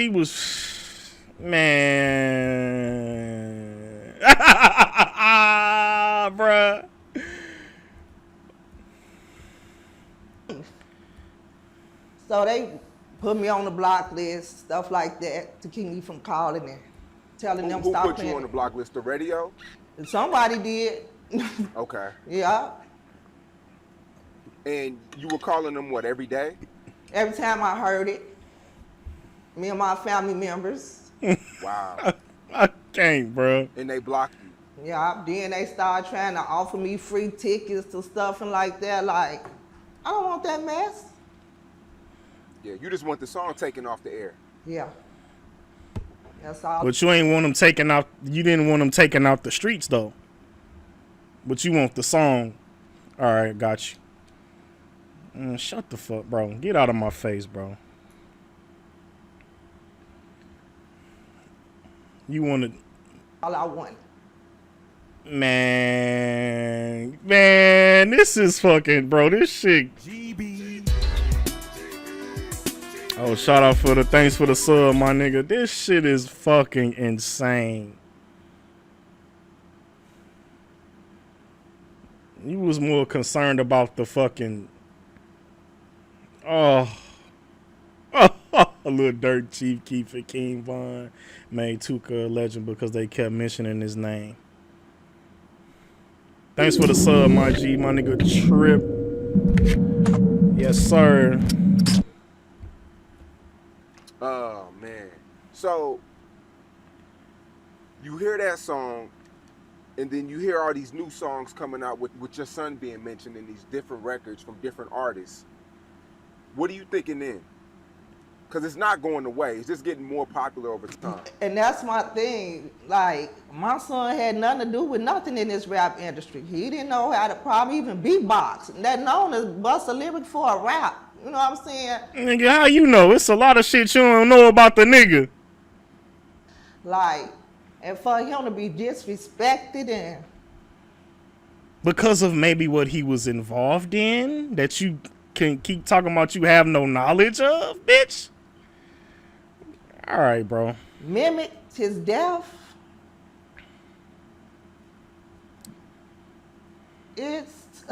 was... Man. Bruh. So they put me on the block list, stuff like that, to keep me from calling and telling them stop Who put playing. you on the block list? The radio? Somebody did. Okay. Yeah. And you were calling them what, every day? Every time I heard it, me and my family members. Wow. I can't, bro. And they blocked you. Yeah, then they started trying to offer me free tickets to stuff and like that. Like, I don't want that mess. Yeah, you just want the song taken off the air. Yeah. That's all. But you ain't want them taken out. You didn't want them taken out the streets, though. But you want the song. All right, got you. Shut the fuck, bro. Get out of my face, bro. You wanted... All I wanted. Man, this is fucking, bro. This shit. GB. Oh, shout out for the thanks for the sub, my nigga. This shit is fucking insane. You was more concerned about the fucking... a little dirt Chief Keef and King Von made Tooka a legend because they kept mentioning his name. Thanks for the sub, my G, my nigga Trip. Yes, sir. Oh, man. So, you hear that song, and then you hear all these new songs coming out with your son being mentioned in these different records from different artists. What are you thinking then? Because it's not going away. It's just getting more popular over time. And that's my thing. Like, my son had nothing to do with nothing in this rap industry. He didn't know how to probably even beatbox. That known as bust a lyric for a rap. You know what I'm saying? Nigga, how you know? It's a lot of shit you don't know about the nigga. Like, and for him to be disrespected and... Because of maybe what he was involved in that you can keep talking about you have no knowledge of, bitch? All right, bro. Mimicked his death. It's...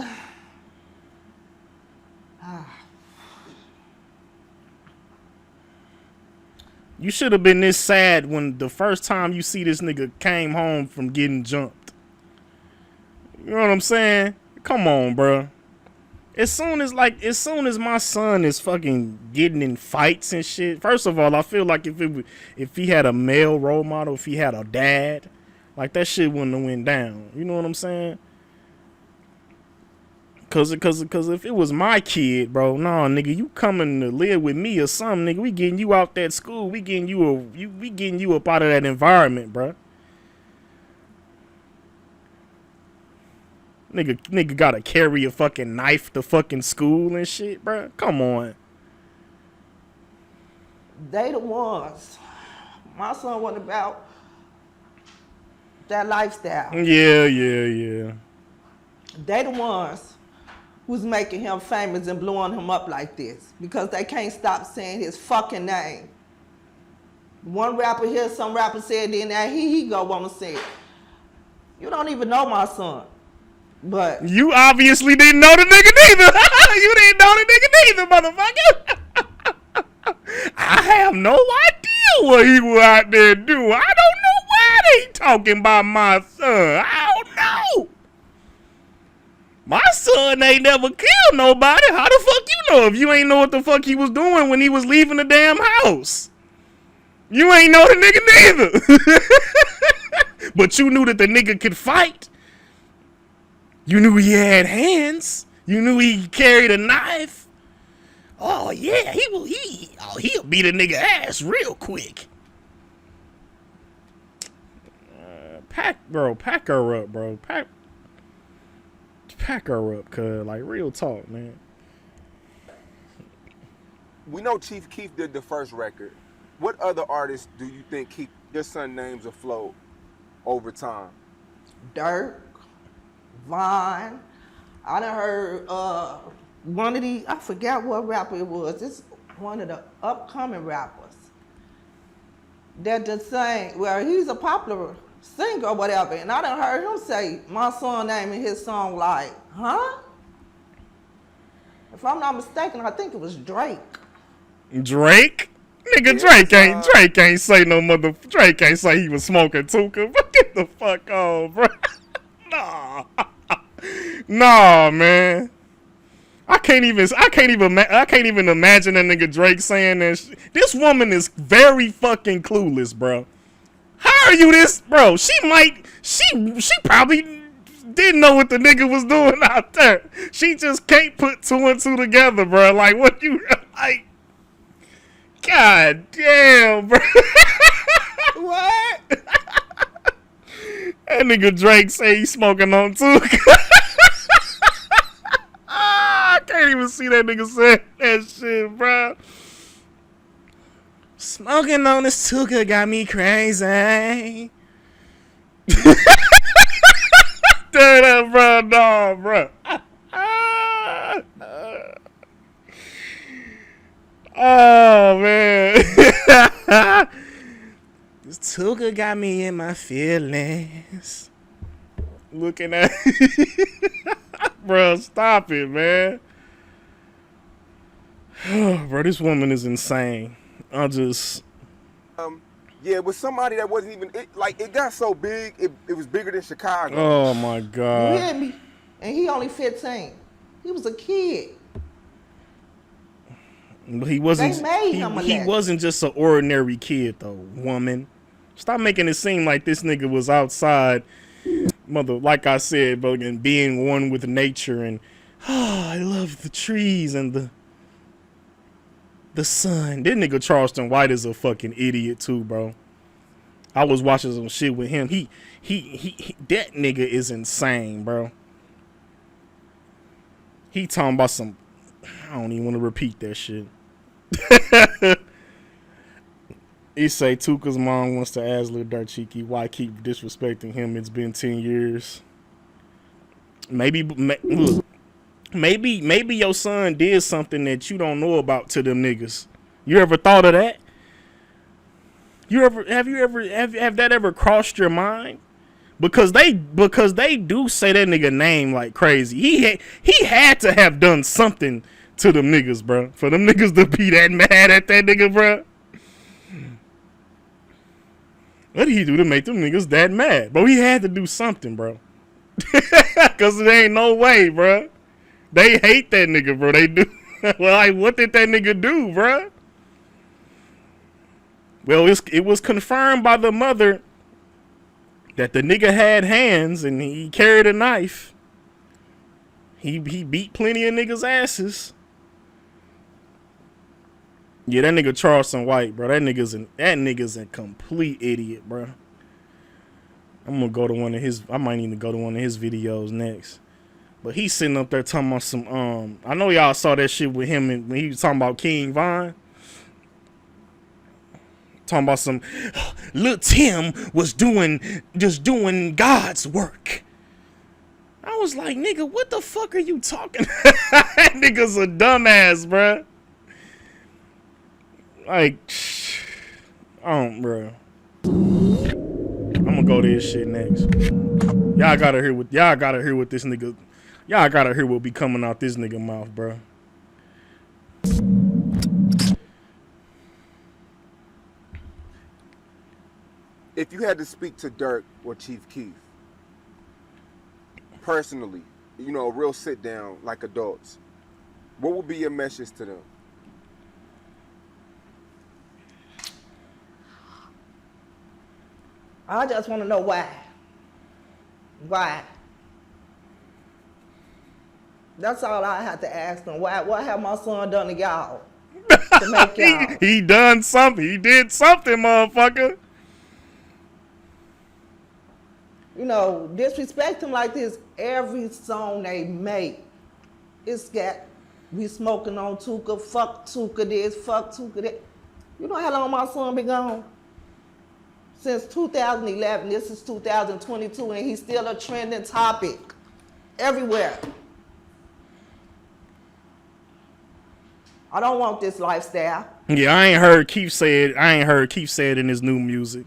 You should have been this sad when the first time you see this nigga came home from getting jumped. You know what I'm saying? Come on, bro. As soon as my son is fucking getting in fights and shit. First of all, I feel like if he had a male role model, if he had a dad, like that shit wouldn't have went down. You know what I'm saying? Cause if it was my kid, bro, nah, nigga, you coming to live with me or something, nigga, we getting you out that school, we getting you up out of that environment, bro. Nigga gotta carry a fucking knife to fucking school and shit, bro. Come on. They the ones. My son wasn't about that lifestyle. Yeah. They the ones who's making him famous and blowing him up like this because they can't stop saying his fucking name. One rapper here, some rapper said, then now he go wanna say it. You don't even know my son, but you obviously didn't know the nigga neither. You didn't know the nigga neither, motherfucker. I have no idea what he was out there doing. I don't know why they talking about my son. I don't know. My son ain't never killed nobody. How the fuck you know if you ain't know what the fuck he was doing when he was leaving the damn house? You ain't know the nigga neither. But you knew that the nigga could fight. You knew he had hands. You knew he carried a knife. Oh yeah, he'll beat a nigga ass real quick. Pack her up, bro. Pack her up, cuz, like, real talk, man. We know Chief Keef did the first record. What other artists do you think keep your son names afloat over time? Dirk, Vine. I done heard one of these, I forgot what rapper it was. It's one of the upcoming rappers that just sang, well, he's a popular singer or whatever, and I done heard him say my son name in his song like, huh? If I'm not mistaken, I think it was Drake. Drake? Nigga, Drake ain't say no Drake ain't say he was smoking Tooka. Get the fuck on, bro. Nah, man. I can't even imagine that nigga Drake saying this. This woman is very fucking clueless, bro. How are you this, bro? She probably didn't know what the nigga was doing out there. She just can't put two and two together, bro. Like, what you, like, god damn, bro. What? That nigga Drake say he's smoking on Tooka. I can't even see that nigga say that shit, bro. Smoking on this Tooka got me crazy. Damn, bro, no, bro. Oh, man. This Tooka got me in my feelings. Looking at bro, stop it, man. Bro, this woman is insane. Yeah, with somebody that wasn't even, it got so big, it was bigger than Chicago. Oh my You God. hear me? And he only 15. He was a kid. But he wasn't. They made him a He legend. wasn't just an ordinary kid, though. Woman, stop making it seem like this nigga was outside, like I said, but and being one with nature and I love the trees and the sun. This nigga Charleston White is a fucking idiot too, bro. I was watching some shit with him. He that nigga is insane, bro. He talking about some. I don't even want to repeat that shit. He say Tooka's mom wants to ask Lil Dirt Cheeky why keep disrespecting him. It's been 10 years. Maybe your son did something that you don't know about to them niggas. You ever thought of that? Have that ever crossed your mind? Because they do say that nigga name like crazy. He had to have done something to them niggas, bro. For them niggas to be that mad at that nigga, bro. What did he do to make them niggas that mad? Bro, he had to do something, bro. Cause there ain't no way, bro. They hate that nigga, bro. They do. Well, like, what did that nigga do, bro? Well, it was confirmed by the mother that the nigga had hands and he carried a knife. He beat plenty of niggas' asses. Yeah, that nigga Charleston White, bro. That nigga's a complete idiot, bro. I'm gonna go to one of his. I might need to go to one of his videos next. But he's sitting up there talking about some. I know y'all saw that shit with him when he was talking about King Von. Talking about some. Lil Tim was just doing God's work. I was like, nigga, what the fuck are you talking? That nigga's a dumbass, bro. Like, bro. I'm gonna go to this shit next. Y'all gotta hear what this nigga. Y'all gotta hear what be coming out this nigga mouth, bro. If you had to speak to Dirk or Chief Keef, personally, you know, a real sit down like adults, what would be your message to them? I just want to know why. Why? That's all I have to ask them. Why? What have my son done to y'all? To make y'all? He done something. He did something, motherfucker. You know, disrespect him like this. Every song they make, it's got we smoking on Tooka. Fuck Tooka this. Fuck Tooka that. You know how long my son been gone? Since 2011, this is 2022, and he's still a trending topic everywhere. I don't want this lifestyle. Yeah, I ain't heard Keith say it in his new music.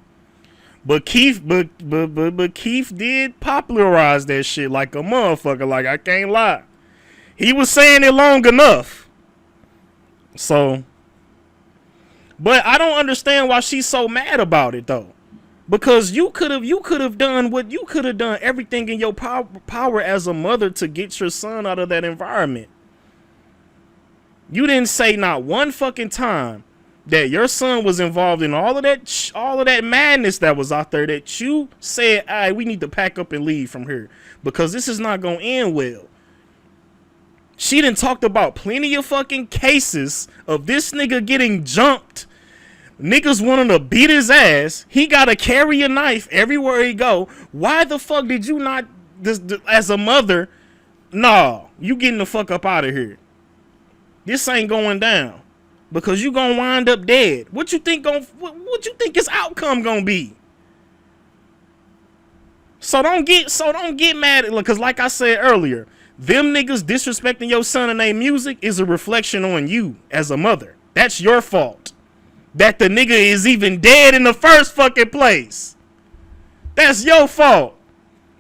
But Keith did popularize that shit like a motherfucker. Like, I can't lie. He was saying it long enough. So, but I don't understand why she's so mad about it though. Because you could have done what you could have done, everything in your power as a mother to get your son out of that environment. You didn't say not one fucking time that your son was involved in all of that madness that was out there, that you said, all right, we need to pack up and leave from here because this is not going to end well. She done talked about plenty of fucking cases of this nigga getting jumped. Niggas wanting to beat his ass. He got to carry a knife everywhere he go. Why the fuck did you not, as a mother, nah, you getting the fuck up out of here. This ain't going down because you gonna wind up dead. What you think his outcome gonna be? So don't get mad, because like I said earlier, them niggas disrespecting your son and their music is a reflection on you as a mother. That's your fault. That the nigga is even dead in the first fucking place. That's your fault.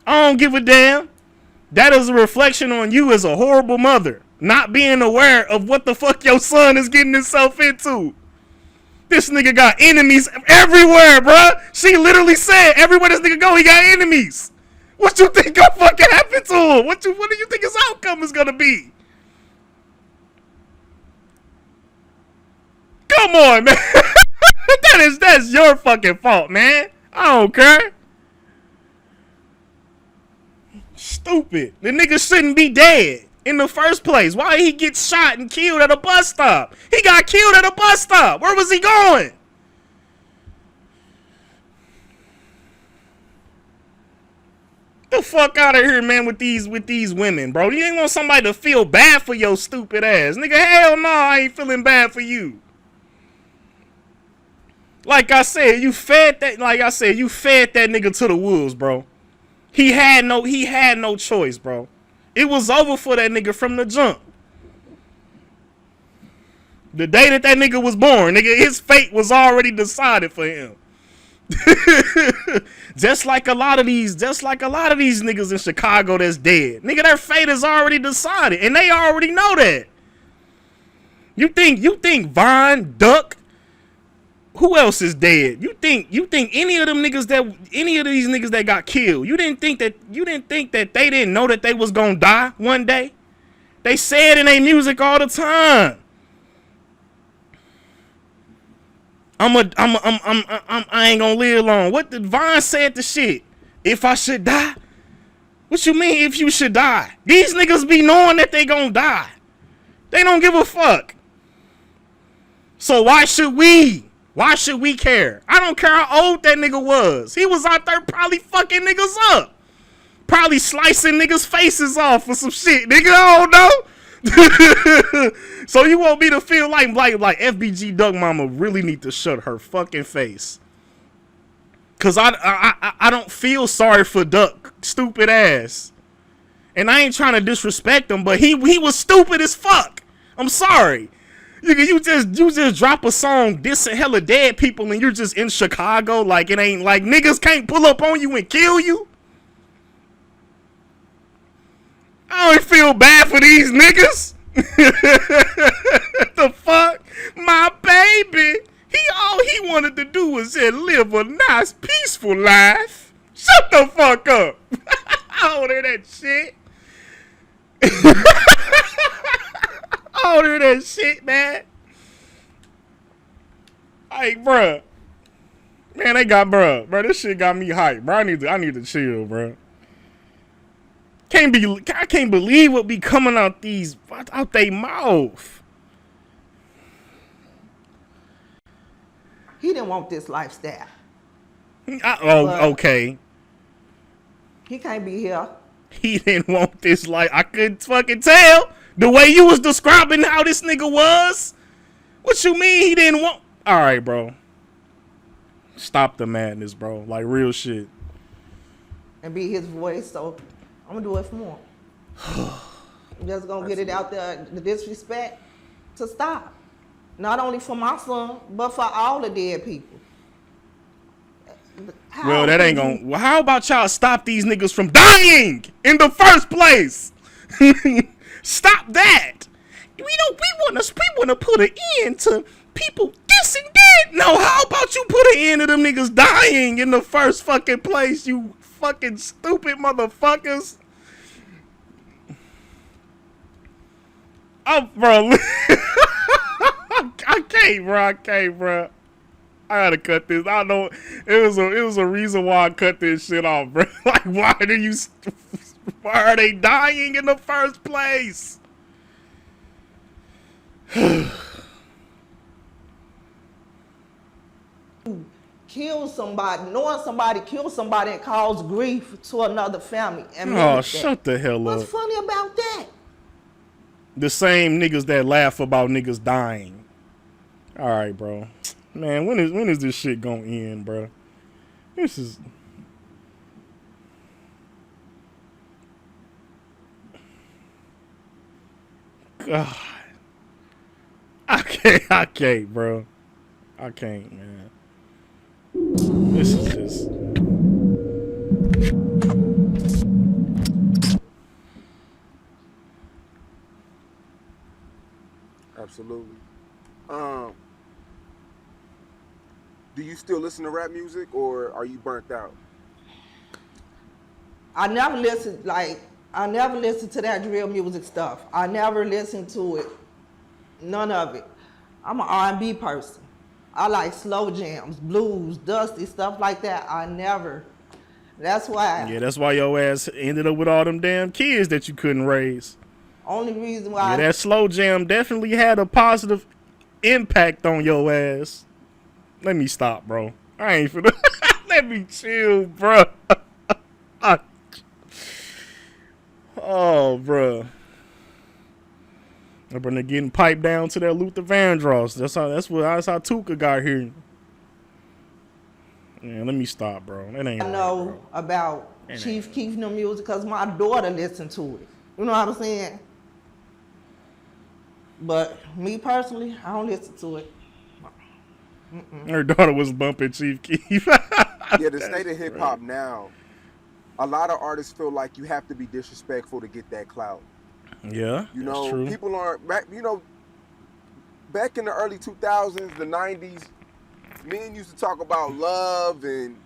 I don't give a damn. That is a reflection on you as a horrible mother. Not being aware of what the fuck your son is getting himself into. This nigga got enemies everywhere, bruh. She literally said everywhere this nigga go, he got enemies. What you think gonna fucking happen to him? What do you think his outcome is gonna be? Come on, man. That's your fucking fault, man. I don't care. Stupid. The nigga shouldn't be dead in the first place. Why he get shot and killed at a bus stop? He got killed at a bus stop. Where was he going? The fuck out of here, man, with these women, bro. You ain't want somebody to feel bad for your stupid ass. Nigga, hell no, I ain't feeling bad for you. Like I said, you fed that nigga to the wolves, bro. He had no choice, bro. It was over for that nigga from the jump. The day that nigga was born, nigga, his fate was already decided for him. just like a lot of these niggas in Chicago that's dead. Nigga, their fate is already decided, and they already know that. You think Von, Duck, who else is dead? You think any of these niggas that got killed, you didn't think that they didn't know that they was gonna die one day? They said in their music all the time. I ain't gonna live long. What did Vine said the shit? If I should die? What you mean if you should die? These niggas be knowing that they gonna die. They don't give a fuck. So why should we? Why should we care? I don't care how old that nigga was. He was out there probably fucking niggas up. Probably slicing niggas' faces off for some shit. Nigga, I don't know. So you want me to feel like FBG Duck Mama really need to shut her fucking face. Cause I don't feel sorry for Duck, stupid ass. And I ain't trying to disrespect him, but he was stupid as fuck. I'm sorry. You just drop a song dissing hella dead people and you're just in Chicago like it ain't like niggas can't pull up on you and kill you. I don't feel bad for these niggas. The fuck? My baby. All he wanted to do was just live a nice, peaceful life. Shut the fuck up. I don't hear that shit. I don't hear that shit, man. Like, bruh. Man, they got, bruh, this shit got me hyped, bro. I need to chill, bro. I can't believe what be coming out they mouth. He didn't want this lifestyle. Okay. He can't be here. He didn't want this life. I couldn't fucking tell the way you was describing how this nigga was. What you mean he didn't want? All right, bro. Stop the madness, bro. Like real shit. And be his voice, so I'm gonna do it for him. I'm just gonna get it out there, the disrespect, to stop. Not only for my son, but for all the dead people. Well, that ain't gonna. Well, how about y'all stop these niggas from dying in the first place? Stop that. We wanna put an end to people dissing dead. No, how about you put an end to them niggas dying in the first fucking place? You fucking stupid motherfuckers. Oh, bro. I can't, bro. I gotta cut this. I know it was a reason why I cut this shit off, bro. Like, why are they dying in the first place? Kill somebody, knowing somebody killed somebody and cause grief to another family. And oh, shut the hell up. What's funny about that? The same niggas that laugh about niggas dying. All right, bro. Man, when is this shit gonna end, bro? This is. God. I can't, bro. I can't, man. This is just. Absolutely. Do you still listen to rap music, or are you burnt out? I never listened to that drill music stuff. I never listened to it. None of it. I'm an R&B person. I like slow jams, blues, dusty, stuff like that. That's why. Yeah, that's why your ass ended up with all them damn kids that you couldn't raise. Only reason why. Yeah, that slow jam definitely had a positive impact on your ass. Let me stop, bro. I ain't finna. Let me chill, bro. Oh, bro. I'm gonna getting piped down to that Luther Vandross. That's how Tooka got here. Yeah, let me stop, bro. That ain't. I know about Chief Keef no music because my daughter listened to it. You know what I'm saying? But me personally, I don't listen to it. Her daughter was bumping Chief Keef. Yeah, the state of hip hop now, a lot of artists feel like you have to be disrespectful to get that clout. Yeah, you know, true. People aren't. You know, back in the early 2000s, the 90s, Men used to talk about love and,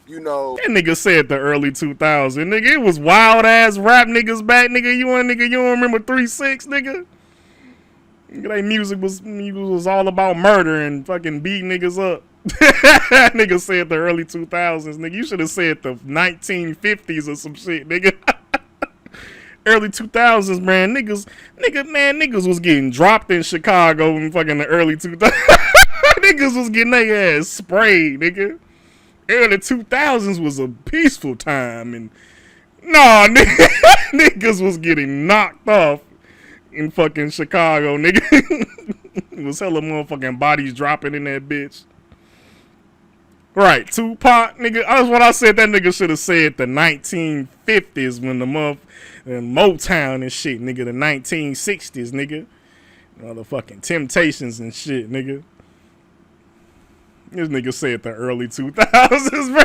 you know. That nigga said the early 2000s. Nigga, it was wild ass rap niggas back, nigga. You don't remember 3-6, nigga? That music was all about murder and fucking beating niggas up. Nigga said the early 2000s, nigga. You should have said the 1950s or some shit, nigga. Early 2000s, man. Niggas was getting dropped in Chicago in fucking the early 2000s. Niggas was getting their ass sprayed, nigga. Early 2000s was a peaceful time, and nah, niggas was getting knocked off in fucking Chicago, nigga. It was hella motherfucking bodies dropping in that bitch. Right, Tupac, nigga. That's what I said. That nigga should have said the 1950s when the Motown and shit, nigga. The 1960s, nigga. Motherfucking Temptations and shit, nigga. This nigga said the early 2000s, bro.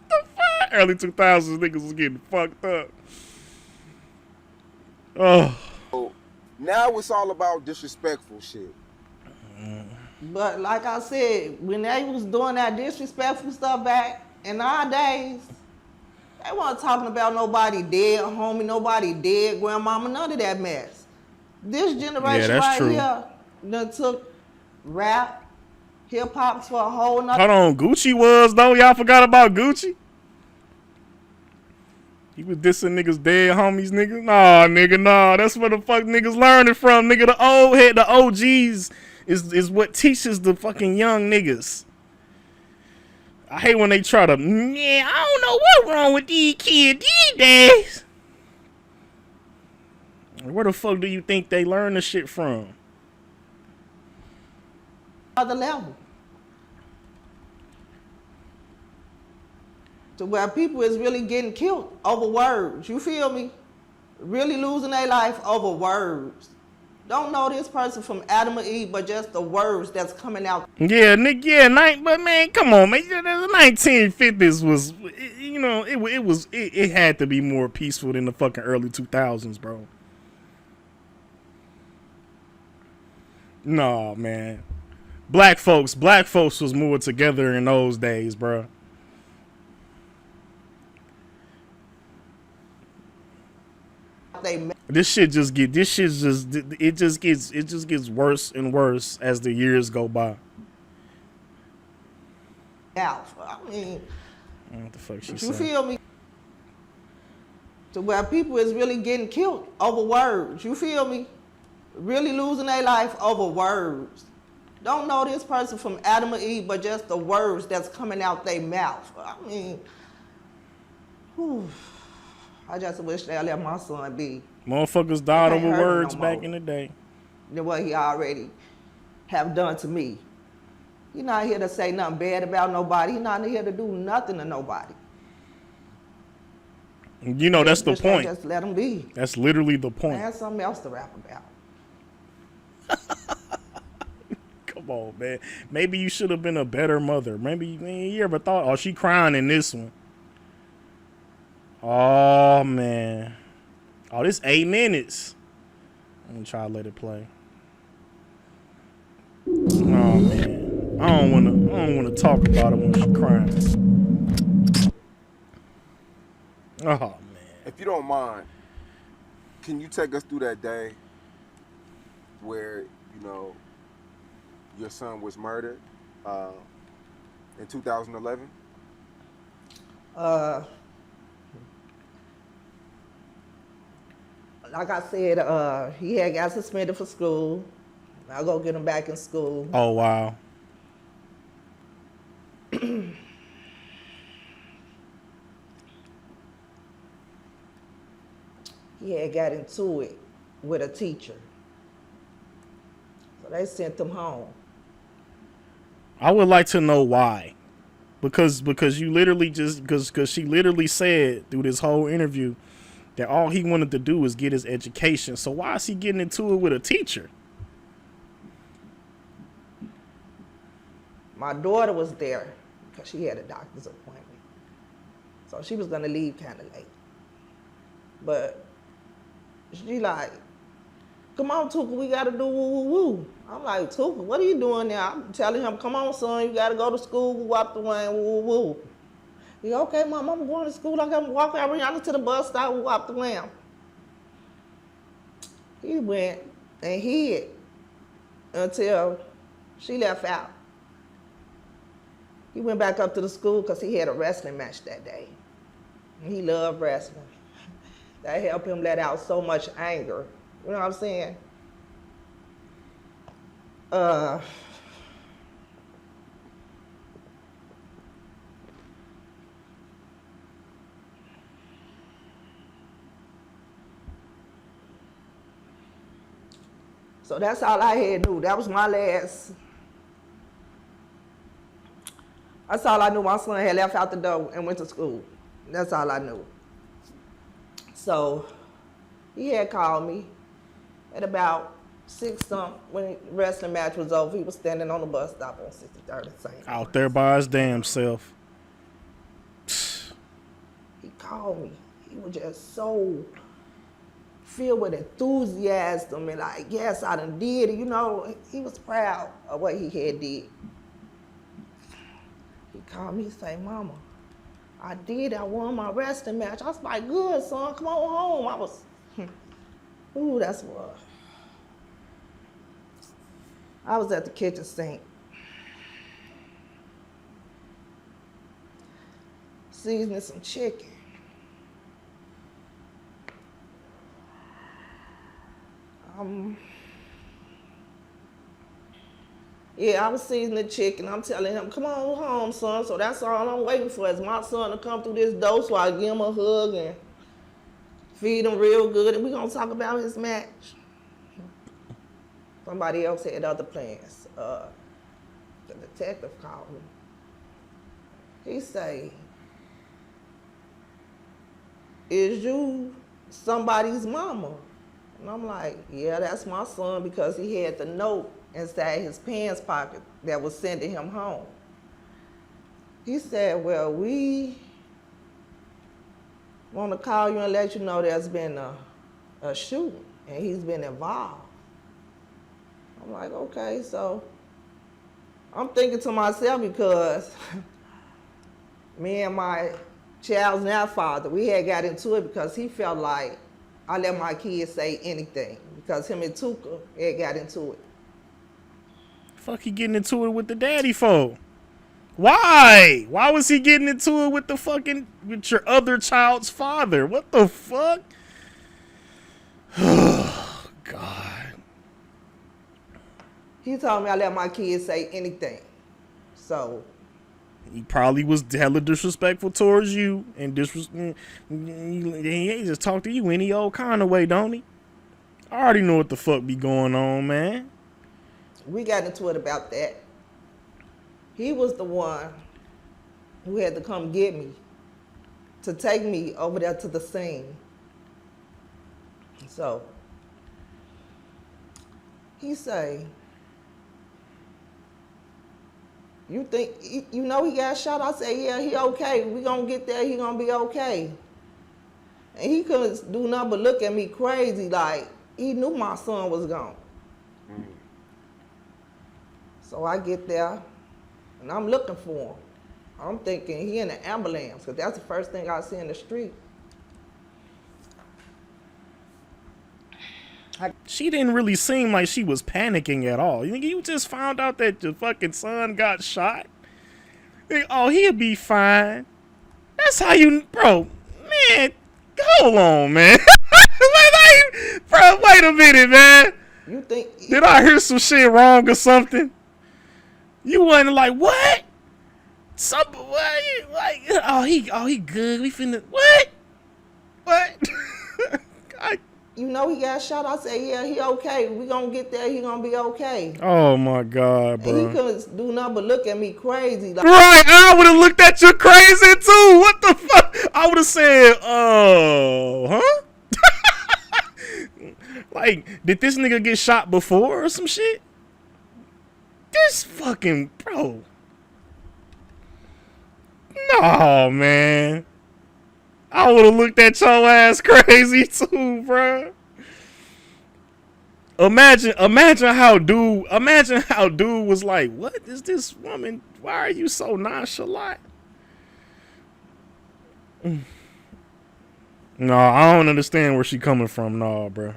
The fuck? Early 2000s, niggas was getting fucked up. Oh. Now it's all about disrespectful shit. But like I said, when they was doing that disrespectful stuff back in our days, they weren't talking about nobody dead, homie, nobody dead, grandmama, none of that mess. This generation here done took rap, hip hop for a whole nother. Hold on, Gucci was though. Y'all forgot about Gucci? He was dissing niggas dead homies, nigga. Nah. That's where the fuck niggas learning from, nigga. The old head, the OGs is what teaches the fucking young niggas. I hate when they try to, yeah, I don't know what's wrong with these kids these days. Where the fuck do you think they learn the shit from? Other level. To where people is really getting killed over words. You feel me? Really losing their life over words. Don't know this person from Adam or Eve, but just the words that's coming out. Yeah, nigga, but man, come on, man. The 1950s was, you know, it had to be more peaceful than the fucking early 2000s, bro. No, man. Black folks was more together in those days, bro. This shit just gets worse and worse as the years go by. I mean, what the fuck she you said? feel me? To where people is really getting killed over words. You feel me? Really losing their life over words. Don't know this person from Adam or Eve, but just the words that's coming out their mouth. I mean, whew. I just wish they let my son be. Motherfuckers died over words back in the day. Than what he already have done to me. He's not here to say nothing bad about nobody. He's not here to do nothing to nobody. You know, that's the point. Just let him be. That's literally the point. That's something else to rap about. Come on, man. Maybe you should have been a better mother. Maybe you ever thought, oh, she crying in this one. Oh, man. Oh, this 8 minutes. Let me try to let it play. Oh, man. I don't wanna talk about it when she's crying. Oh, man. If you don't mind, can you take us through that day where, you know, your son was murdered in 2011? Like I said, he had got suspended for school. I'll go get him back in school. Oh, wow. He had got into it with a teacher. So they sent him home. I would like to know why. Because you literally because she literally said through this whole interview that all he wanted to do was get his education. So why is he getting into it with a teacher? My daughter was there because she had a doctor's appointment. So she was going to leave kind of late. But she like, come on, Tooka, we got to do woo-woo-woo. I'm like, Tooka, what are you doing now? I'm telling him, come on, son, you gotta go to school, woo up the way, woo, woo, woo. He, okay, Mom, I'm going to school. I gotta walk out to the bus stop, woo up the lamb. He went and hid until she left out. He went back up to the school because he had a wrestling match that day. And he loved wrestling. That helped him let out so much anger. You know what I'm saying? So that's all I had knew. That was my last. That's all I knew. My son had left out the door and went to school. That's all I knew. So he had called me at about 6-something when the wrestling match was over. He was standing on the bus stop on 63rd and St. Out there by his damn self. He called me. He was just so filled with enthusiasm and like, yes, I done did it. You know, he was proud of what he had did. He called me and said, Mama, I did. I won my wrestling match. I was like, good, son. Come on home. I was, ooh, that's what. I was at the kitchen sink. Seasoning some chicken. Yeah, I was seasoning the chicken. I'm telling him, come on home, son. So that's all I'm waiting for is my son to come through this door so I give him a hug and feed him real good. And we're going to talk about his match. Somebody else had other plans. The detective called me. He say, is you somebody's mama? And I'm like, yeah, that's my son because he had the note inside his pants pocket that was sending him home. He said, well, we want to call you and let you know there's been a shooting and he's been involved. I'm like, okay, so I'm thinking to myself because me and my child's now father, we had got into it because he felt like I let my kids say anything because him and Tooka had got into it. Fuck he getting into it with the daddy for? Why? Why was he getting into it with with your other child's father? What the fuck? Oh, God. He told me I let my kids say anything. So he probably was hella disrespectful towards you and he just talk to you any old kind of way, don't he? I already know what the fuck be going on, man. We got into it about that. He was the one who had to come get me to take me over there to the scene. So he say, you think, you know he got shot? I said, yeah, he okay. We gonna get there, he gonna be okay. And he couldn't do nothing but look at me crazy like he knew my son was gone. So I get there and I'm looking for him. I'm thinking he in the ambulance because that's the first thing I see in the street. She didn't really seem like she was panicking at all. You think you just found out that your fucking son got shot? Oh, he'll be fine. That's how you, bro, man, hold on, man. Bro, wait a minute, man. You think? Did I hear some shit wrong or something? You wasn't like, what? What? Like, oh, he good. We finna, what? What? You know he got shot? I said, yeah, he okay. We gonna get there, he gonna be okay. Oh my God, bro. And he couldn't do nothing but look at me crazy. Like, right, I would have looked at you crazy too. What the fuck? I would have said, oh, huh? Like, did this nigga get shot before or some shit? This fucking, bro. No, man. I would have looked at your ass crazy too, bro. Imagine how dude was like, what is this woman? Why are you so nonchalant? No, I don't understand where she coming from, no, bro.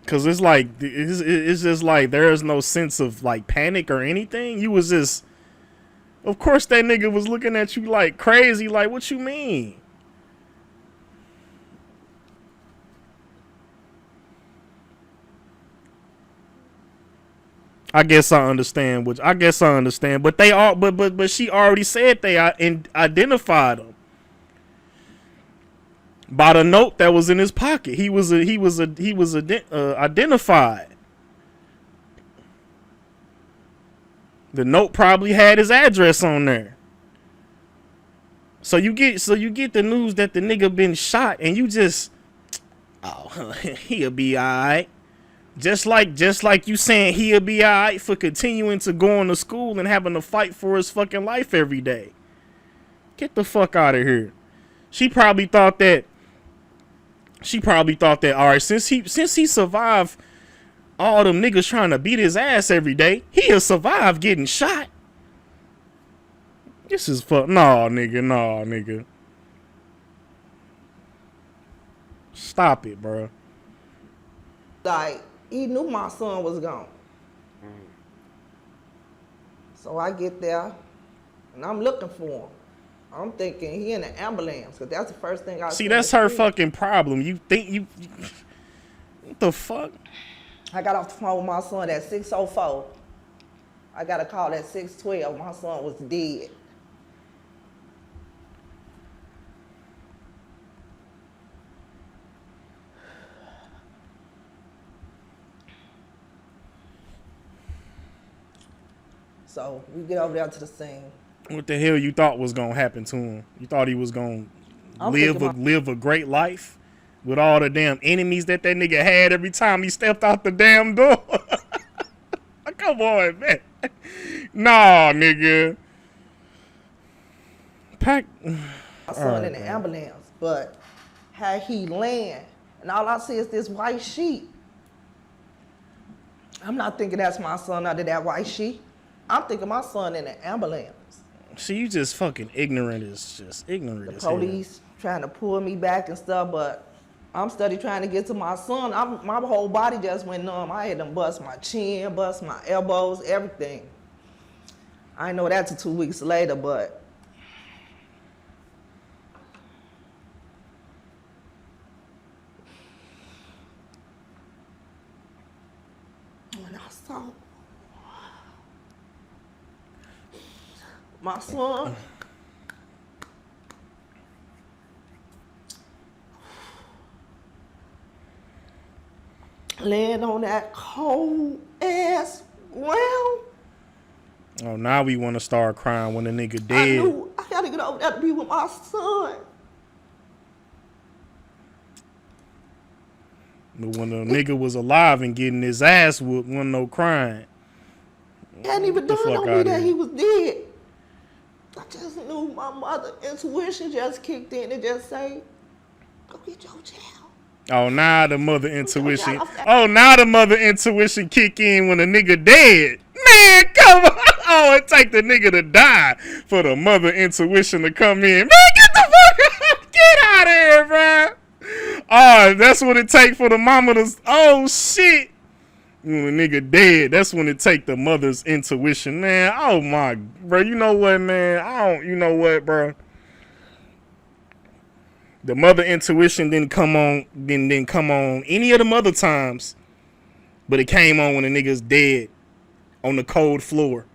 Cause it's like it's just like there is no sense of like panic or anything. You was just, of course, that nigga was looking at you like crazy. Like, what you mean? I guess I understand. But they all, but she already said they identified him by the note that was in his pocket. He was identified. The note probably had his address on there. So you get the news that the nigga been shot, and you just, oh, he'll be alright. Just like you saying he'll be alright for continuing to go to school and having to fight for his fucking life every day. Get the fuck out of here. She probably thought that. All right, since he survived all them niggas trying to beat his ass every day, he'll survive getting shot. This is fuck. No, nigga. Stop it, bro. Like, he knew my son was gone. So I get there, and I'm looking for him. I'm thinking he in the ambulance, because that's the first thing I see. That's her fucking problem. You think you what the fuck? I got off the phone with my son at 6:04. I got a call at 6:12. My son was dead. So we get over there to the scene. What the hell you thought was gonna happen to him? You thought he was gonna live a great life with all the damn enemies that nigga had every time he stepped out the damn door? Come on, man. Nah, nigga. My son in the ambulance, but how he land, and all I see is this white sheet. I'm not thinking that's my son under that white sheet. I'm thinking my son in the ambulance. See, you just fucking ignorant as The police trying to pull me back and stuff, but I'm steady trying to get to my son. My whole body just went numb. I had to bust my chin, bust my elbows, everything. I didn't know that till 2 weeks later, but when I saw my son, laying on that cold ass ground. Oh, now we want to start crying when the nigga dead. I knew I gotta get over there to be with my son. But when the nigga was alive and getting his ass whooped, wasn't no crying. It hadn't even dawned on me that he was dead. I just knew my mother intuition just kicked in and just say, go get your child. Oh, now the mother intuition. Oh, now the mother intuition kick in when the nigga dead. Man, come on. Oh, it take the nigga to die for the mother intuition to come in. Man, get the fuck out. Get out of here, bro. Oh, that's what it take for the mama to. Oh, shit. When the nigga dead, that's when it take the mother's intuition, man. Oh my, bro. You know what, man? You know what, bro? The mother intuition didn't come on any of them other times, but it came on when the nigga's dead on the cold floor.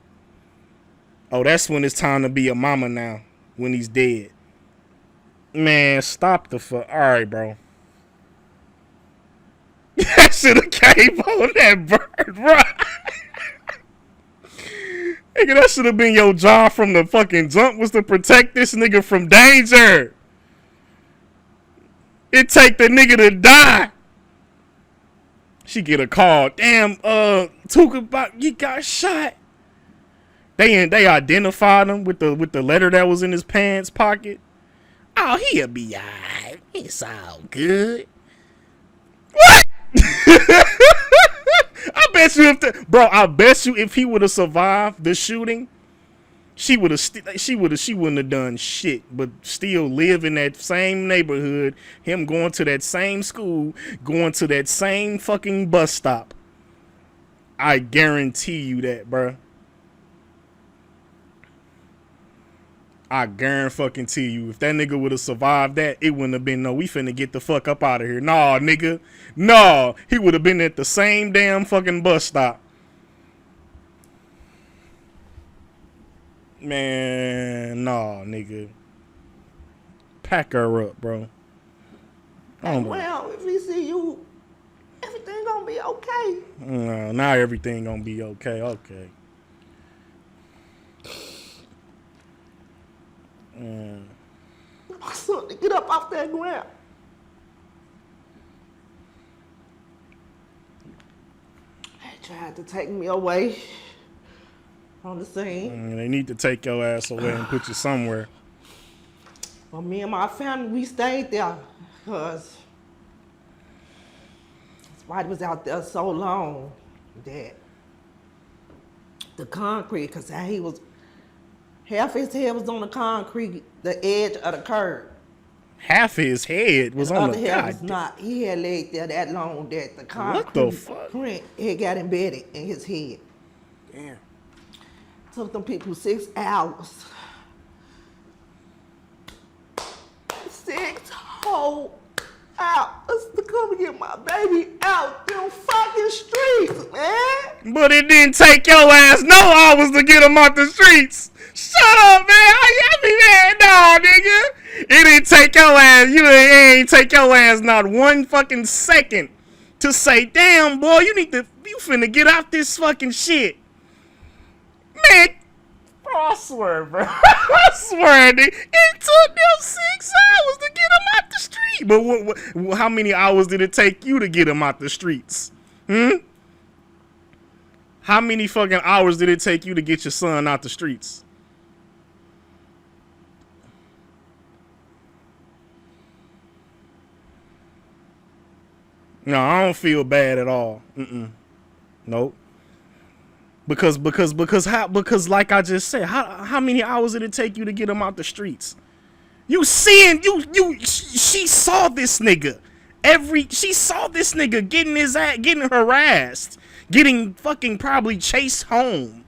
Oh, that's when it's time to be a mama now, when he's dead. Man, stop the fuck. All right, bro. That should have came on that bird, bro. Nigga, that should have been your job from the fucking jump, was to protect this nigga from danger. It take the nigga to die. She get a call. Damn, Tooka, you got shot. They identified him with the letter that was in his pants pocket. Oh, he'll be alright. It's all good. What? I bet you I bet you if he would have survived the shooting, she wouldn't have done shit, but still live in that same neighborhood, him going to that same school, going to that same fucking bus stop. I guarantee you that, bruh. I guarantee you, if that nigga would have survived that, it wouldn't have been no, we finna get the fuck up out of here. Nah, nigga. Nah, he would have been at the same damn fucking bus stop. Man, nah, nigga. Pack her up, bro. Well, if we see you, everything gonna be okay. No, now everything gonna be okay. Okay. My son to get up off that ground. They tried to take me away on the scene. They need to take your ass away and put you somewhere. But me and my family, we stayed there because Spidey was out there so long that the concrete, because he was, half his head was on the concrete, the edge of the curb. Half his head was on the head was not. He had laid there that long that the concrete what the fuck? It got embedded in his head. Damn. Took them people 6 hours. 6 whole hours to come and get my baby out them fucking streets, man. But it didn't take your ass no hours to get him out the streets. Shut up, man. I mean, man, no, nigga. It didn't take your ass. You ain't take your ass not one fucking second to say, damn, boy, you finna get out this fucking shit. Man, bro, I swear, bro. I swear, nigga. It took them 6 hours to get him out the street. But how many hours did it take you to get him out the streets? How many fucking hours did it take you to get your son out the streets? No, I don't feel bad at all. Nope. Because like I just said, how many hours did it take you to get him out the streets? She saw this nigga. She saw this nigga getting his ass, getting harassed, getting fucking probably chased home.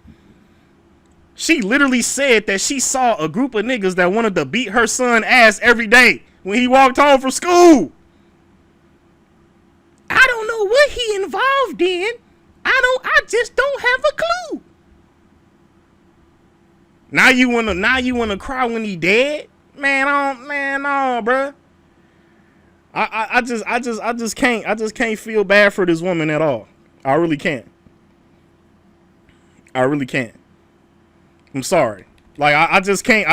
She literally said that she saw a group of niggas that wanted to beat her son ass every day when he walked home from school. I don't know what he involved in. I just don't have a clue. Now you wanna cry when he dead? Man, no, bruh. I just can't feel bad for this woman at all. I really can't. I'm sorry. Like I just can't,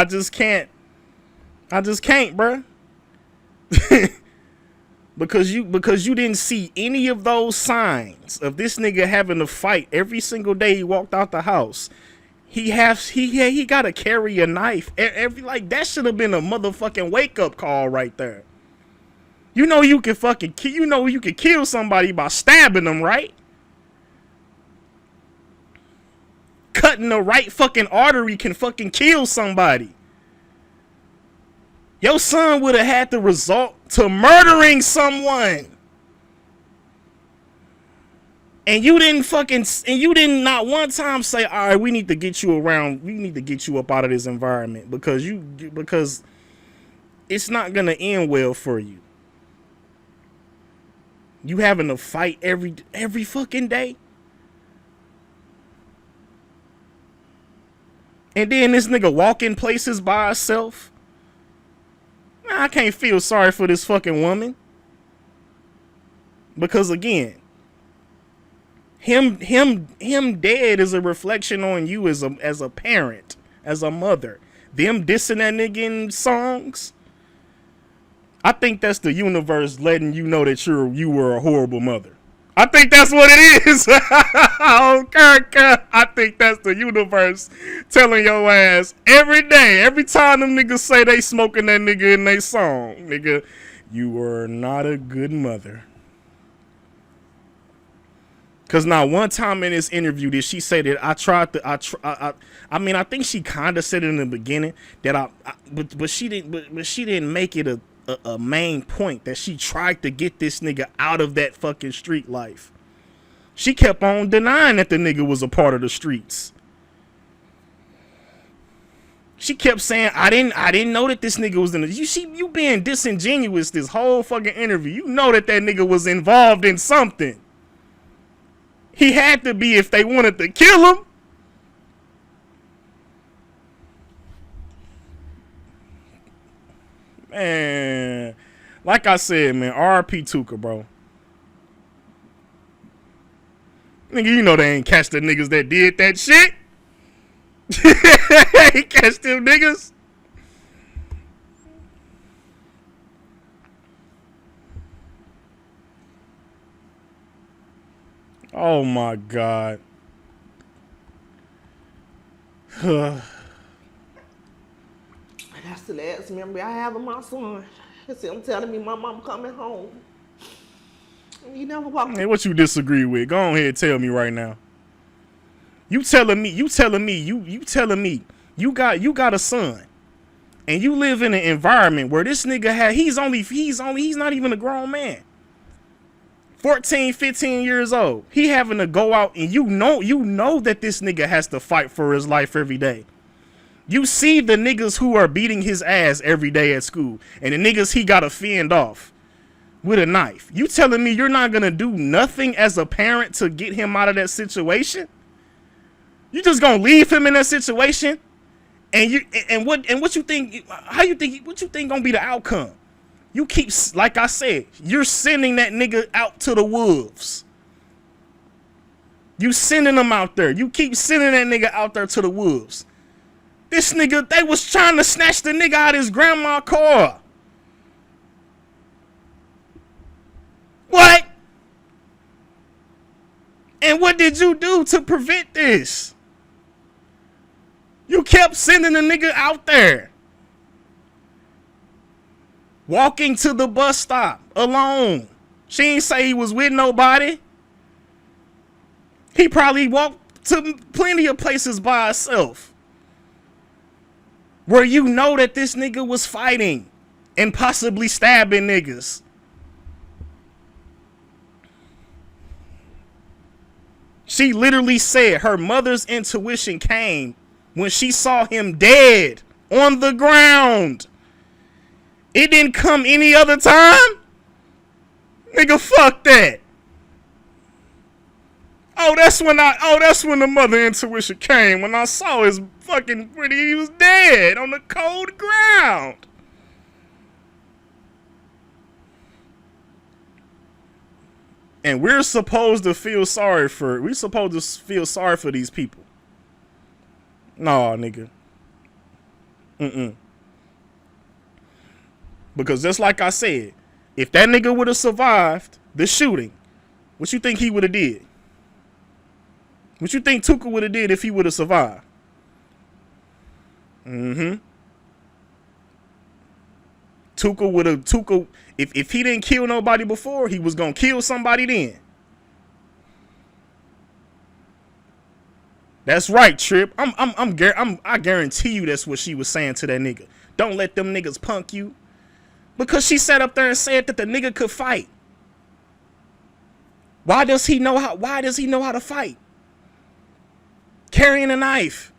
bruh. Because you didn't see any of those signs of this nigga having to fight every single day he walked out the house. He gotta carry a knife. Like that should have been a motherfucking wake up call right there. You know you can kill somebody by stabbing them, right? Cutting the right fucking artery can fucking kill somebody. Your son would have had to resort to murdering someone. And you didn't not one time say, all right, we need to get you up out of this environment because it's not gonna end well for you. You having to fight every fucking day. And then this nigga walking places by himself. I can't feel sorry for this fucking woman. Because again, him dead is a reflection on you as a parent, as a mother. Them dissing that nigga in songs, I think that's the universe letting you know that you were a horrible mother. I think that's what it is. Oh, Kirk, I think that's the universe telling your ass every day, every time them niggas say they smoking that nigga in they song, nigga, you were not a good mother. Cause not one time in this interview did she say that I tried to. I mean, I think she kind of said it in the beginning that but she didn't. But she didn't make it a main point that she tried to get this nigga out of that fucking street life. She kept on denying that the nigga was a part of the streets. She kept saying, I didn't know that this nigga was in the. You being disingenuous this whole fucking interview. You know that nigga was involved in something. He had to be if they wanted to kill him. Man, like I said, man, R.I.P. Tooka, bro. Nigga, you know they ain't catch the niggas that did that shit. He catch them niggas. Oh my God. That's the last memory I have of my son. It's him telling me my mom coming home. He never walked. Hey, what you disagree with? Go on ahead and tell me right now. You telling me you got a son and you live in an environment where this nigga he's not even a grown man. 14, 15 years old. He having to go out and you know that this nigga has to fight for his life every day. You see the niggas who are beating his ass every day at school and the niggas he got to fend off with a knife. You telling me you're not going to do nothing as a parent to get him out of that situation? You just going to leave him in that situation? And what you think going to be the outcome? You keep, like I said, you're sending that nigga out to the wolves. You sending him out there. You keep sending that nigga out there to the wolves. This nigga, they was trying to snatch the nigga out of his grandma's car. What? And what did you do to prevent this? You kept sending the nigga out there. Walking to the bus stop alone. She ain't say he was with nobody. He probably walked to plenty of places by himself. Where you know that this nigga was fighting and possibly stabbing niggas. She literally said her mother's intuition came when she saw him dead on the ground. It didn't come any other time? Nigga, fuck that. That's when the mother intuition came, when I saw his fucking, when he was dead on the cold ground. And we're supposed to feel sorry for these people. Nah, nigga. Because just like I said, if that nigga would have survived the shooting, what you think he would have did? What you think Tooka would have did if he would have survived? Tooka, if he didn't kill nobody before, he was gonna kill somebody then. That's right, Trip. I guarantee you that's what she was saying to that nigga. Don't let them niggas punk you. Because she sat up there and said that the nigga could fight. Why does he know how to fight? Carrying a knife.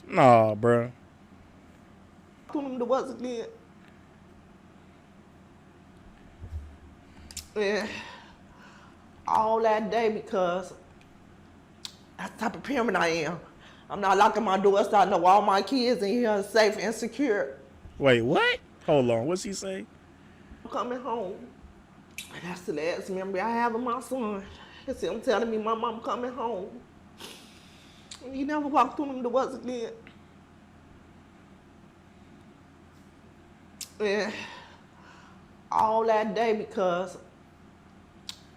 Nah, bro. Told him to was again. Yeah. All that day because that's the type of parent I am. I'm not locking my doors so I know all my kids in here are safe and secure. Wait, what? Hold on, what's he say? I'm coming home. And that's the last memory I have of my son. It's him telling me my mom coming home. And he never walked through them doors again. Yeah. All that day because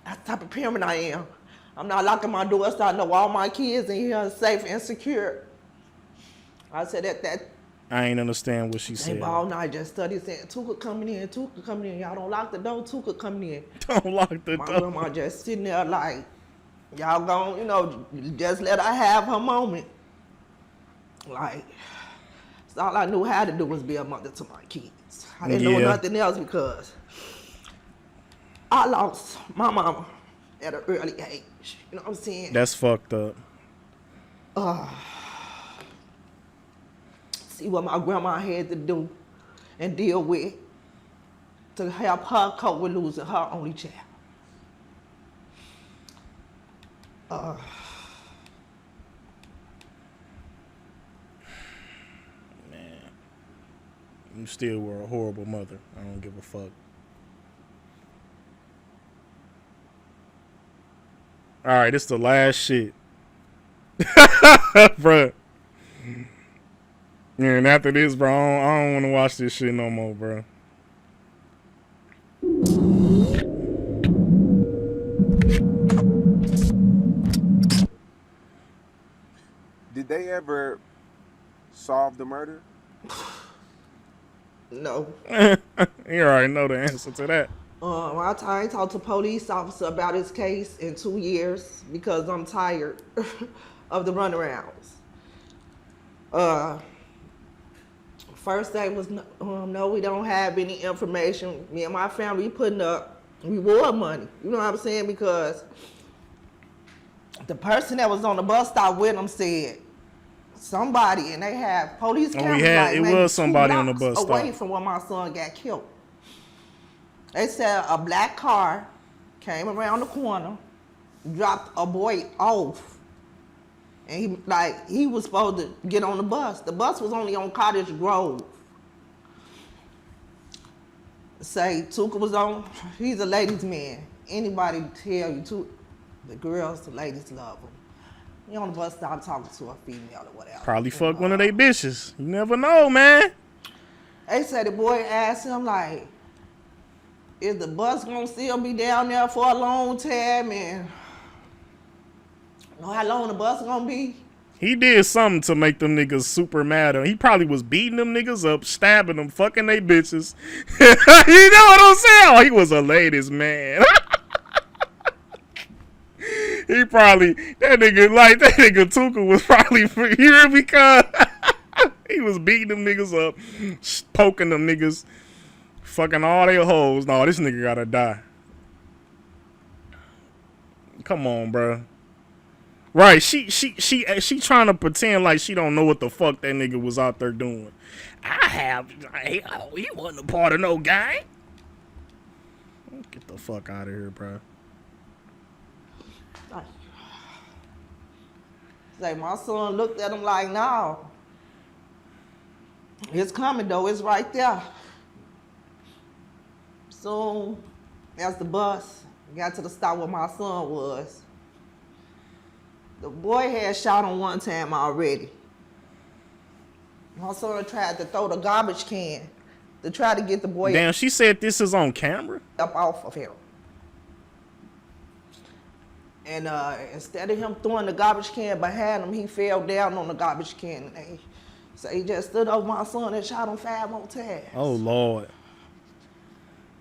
that's the type of parent I am. I'm not locking my doors so I know all my kids in here are safe and secure. I said at that I ain't understand what she They said. all night just study saying, Tooka coming in, Tooka coming in. Y'all don't lock the door, Tooka coming in. Don't lock the My door. grandma just sitting there like, y'all gon', you know, just let her have her moment. Like, so all I knew how to do was be a mother to my kids. I didn't know Yeah. nothing else because I lost my mama at an early age. You know what I'm saying? That's fucked up. See what my grandma had to do and deal with to help her cope with losing her only child. You still were a horrible mother. I don't give a fuck. All right, this the last shit. Bruh. Yeah, and after this, bro, I don't want to watch this shit no more, bro. Did they ever solve the murder? No. You already know the answer to that. I talked to a police officer about his case in 2 years because I'm tired of the runarounds. First day was, no, we don't have any information. Me and my family putting up reward money. You know what I'm saying? Because the person that was on the bus stop with him said somebody, and they have police cameras it maybe was 2 somebody on the blocks bus away stop. from where my son got killed. They said a black car came around the corner, dropped a boy off, and he was supposed to get on the bus. The bus was only on Cottage Grove. Say Tooka was on. He's a ladies' man. Anybody tell you the girls, the ladies love him. You on the bus stop talking to a female or whatever. Probably fuck one of they bitches. You never know, man. They said the boy asked him like, is the bus gonna still be down there for a long time, and know how long the bus gonna be? He did something to make them niggas super mad. He probably was beating them niggas up, stabbing them, fucking they bitches. You know what I'm saying? Oh, he was a ladies' man. He probably, that nigga Tooka was probably here because he was beating them niggas up, poking them niggas, fucking all their hoes. No, this nigga gotta die. Come on, bro. Right, she trying to pretend like she don't know what the fuck that nigga was out there doing. He wasn't a part of no gang. Get the fuck out of here, bro. Like my son looked at him like, no, it's coming though, it's right there. Soon as the bus got to the stop where my son was, the boy had shot him one time already. My son tried to throw the garbage can to try to get the boy Damn, she said this is on camera? up off of him. And instead of him throwing the garbage can behind him, he fell down on the garbage can. And so he just stood over my son and shot him 5 more times. Oh, Lord.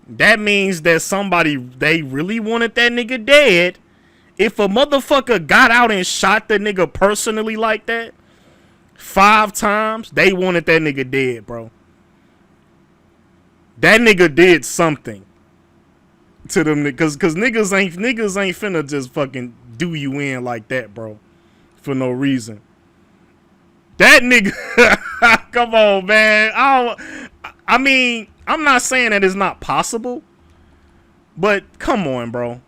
That means that they really wanted that nigga dead. If a motherfucker got out and shot the nigga personally like that 5 times, they wanted that nigga dead, bro. That nigga did something to them niggas, cause niggas ain't finna just fucking do you in like that, bro, for no reason. That nigga, come on, man. I mean, I'm not saying that it's not possible, but come on, bro.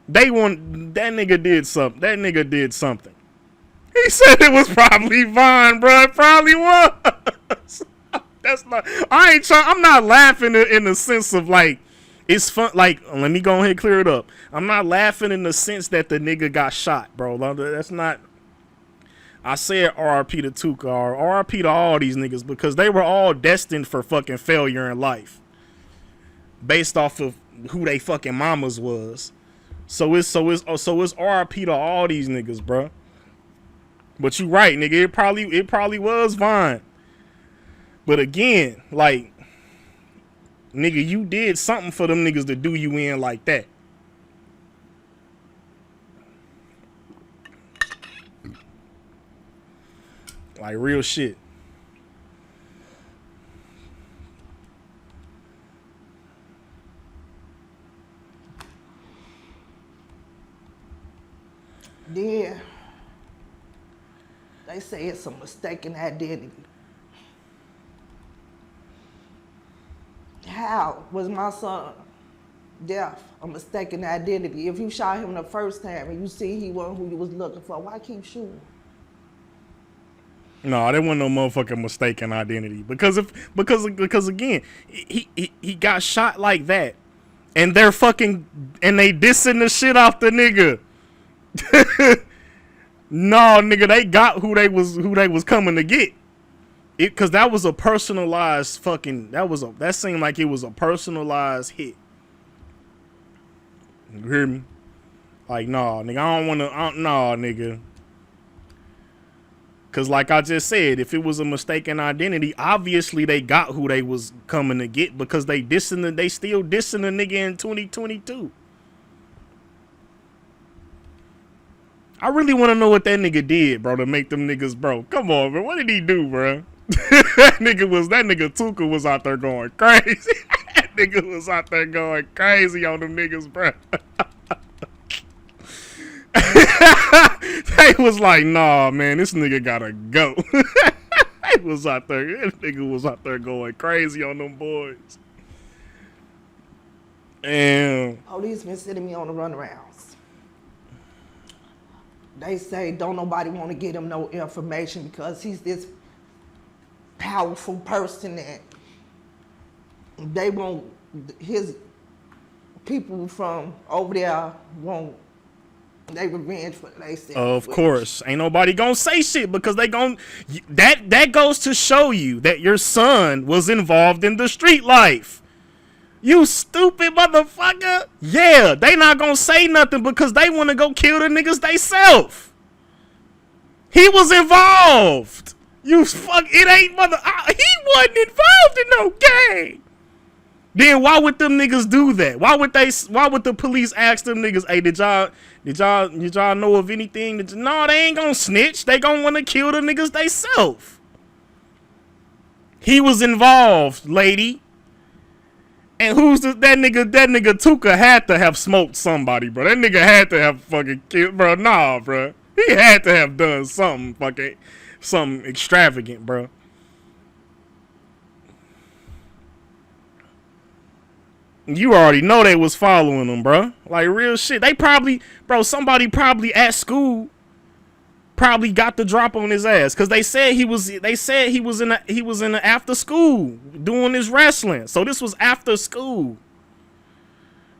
That nigga did something. That nigga did something. He said it was probably Vaughn, bro. It probably was. That's not. I'm not laughing in the sense of like it's fun. Like, let me go ahead and clear it up. I'm not laughing in the sense that the nigga got shot, bro. That's not. I said RRP to Tooka or RRP to all these niggas because they were all destined for fucking failure in life, based off of who they fucking mamas was. So it's RRP to all these niggas, bro. But you right, nigga. It probably was Vaughn. But again, like, nigga, you did something for them niggas to do you in like that. Like, real shit. Then they say it's a mistaken identity. How was my son deaf a mistaken identity? If you shot him the first time and you see he wasn't who you was looking for, why keep shooting? No, there wasn't no motherfucking mistaken identity. Because again, he got shot like that. And they're fucking, and they dissing the shit off the nigga. No, nigga, they got who they was coming to get. It, cause that was a personalized fucking, that seemed like it was a personalized hit. You hear me? Like, nah, nigga, I don't wanna, nah, nigga. Cause like I just said, if it was a mistaken identity, obviously they got who they was coming to get because they still dissing the nigga in 2022. I really want to know what that nigga did, bro, to make them niggas, bro. Come on, bro. What did he do, bro? that nigga Tooka was out there going crazy. That nigga was out there going crazy on them niggas, bro. They was like, nah, man, this nigga gotta go. That nigga was out there going crazy on them boys. And Police been sending me on the runarounds. They say don't nobody want to get him no information because he's this powerful person that they want his people from over there want they revenge for themselves. of course, ain't nobody gonna say shit because they gon' that goes to show you that your son was involved in the street life. You stupid motherfucker. Yeah, they not gonna say nothing because they want to go kill the niggas they self. He was involved. You fuck, it ain't he wasn't involved in no gang. Then why would them niggas do that? Why would the police ask them niggas, hey, did y'all know of anything? No, they ain't gonna snitch. They gonna want to kill the niggas they self. He was involved, lady. And who's that nigga? That nigga Tooka had to have smoked somebody, bro. That nigga had to have fucking killed, bro. Nah, bro. He had to have done something extravagant, bro. You already know they was following him, bro. Like real shit. They probably, bro. Somebody probably at school probably got the drop on his ass because they said he was in the after school doing his wrestling. So this was after school.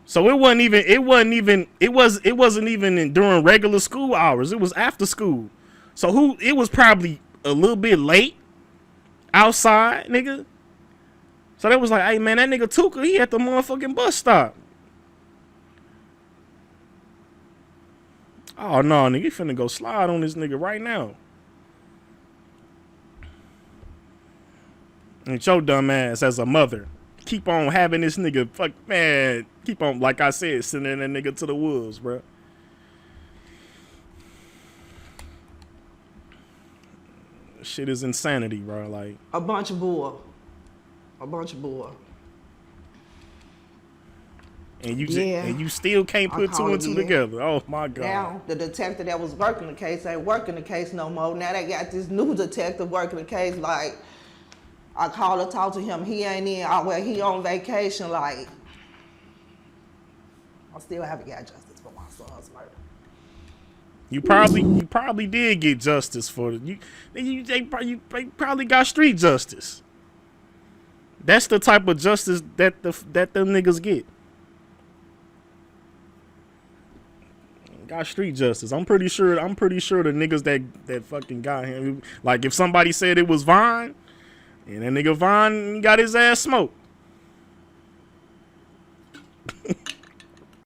So it wasn't even during regular school hours. It was after school. So it was probably a little bit late outside, nigga. So they was like, hey man, that nigga Tooka, he at the motherfucking bus stop. Oh no, nigga, you finna go slide on this nigga right now. And your dumb ass as a mother, keep on having this nigga, keep on, like I said, sending that nigga to the wolves, bro. Shit is insanity, bro. Like A bunch of bull. And you still can't put two and two together. Oh my God. Now the detective that was working the case ain't working the case no more. Now they got this new detective working the case. Like I call or talk to him, he ain't in. He on vacation. Like I still haven't got justice for my son's murder. You probably did get justice for it. They probably got street justice. That's the type of justice that them niggas get. Got street justice. I'm pretty sure the niggas that fucking got him. Like if somebody said it was Vine, and that nigga Vine got his ass smoked.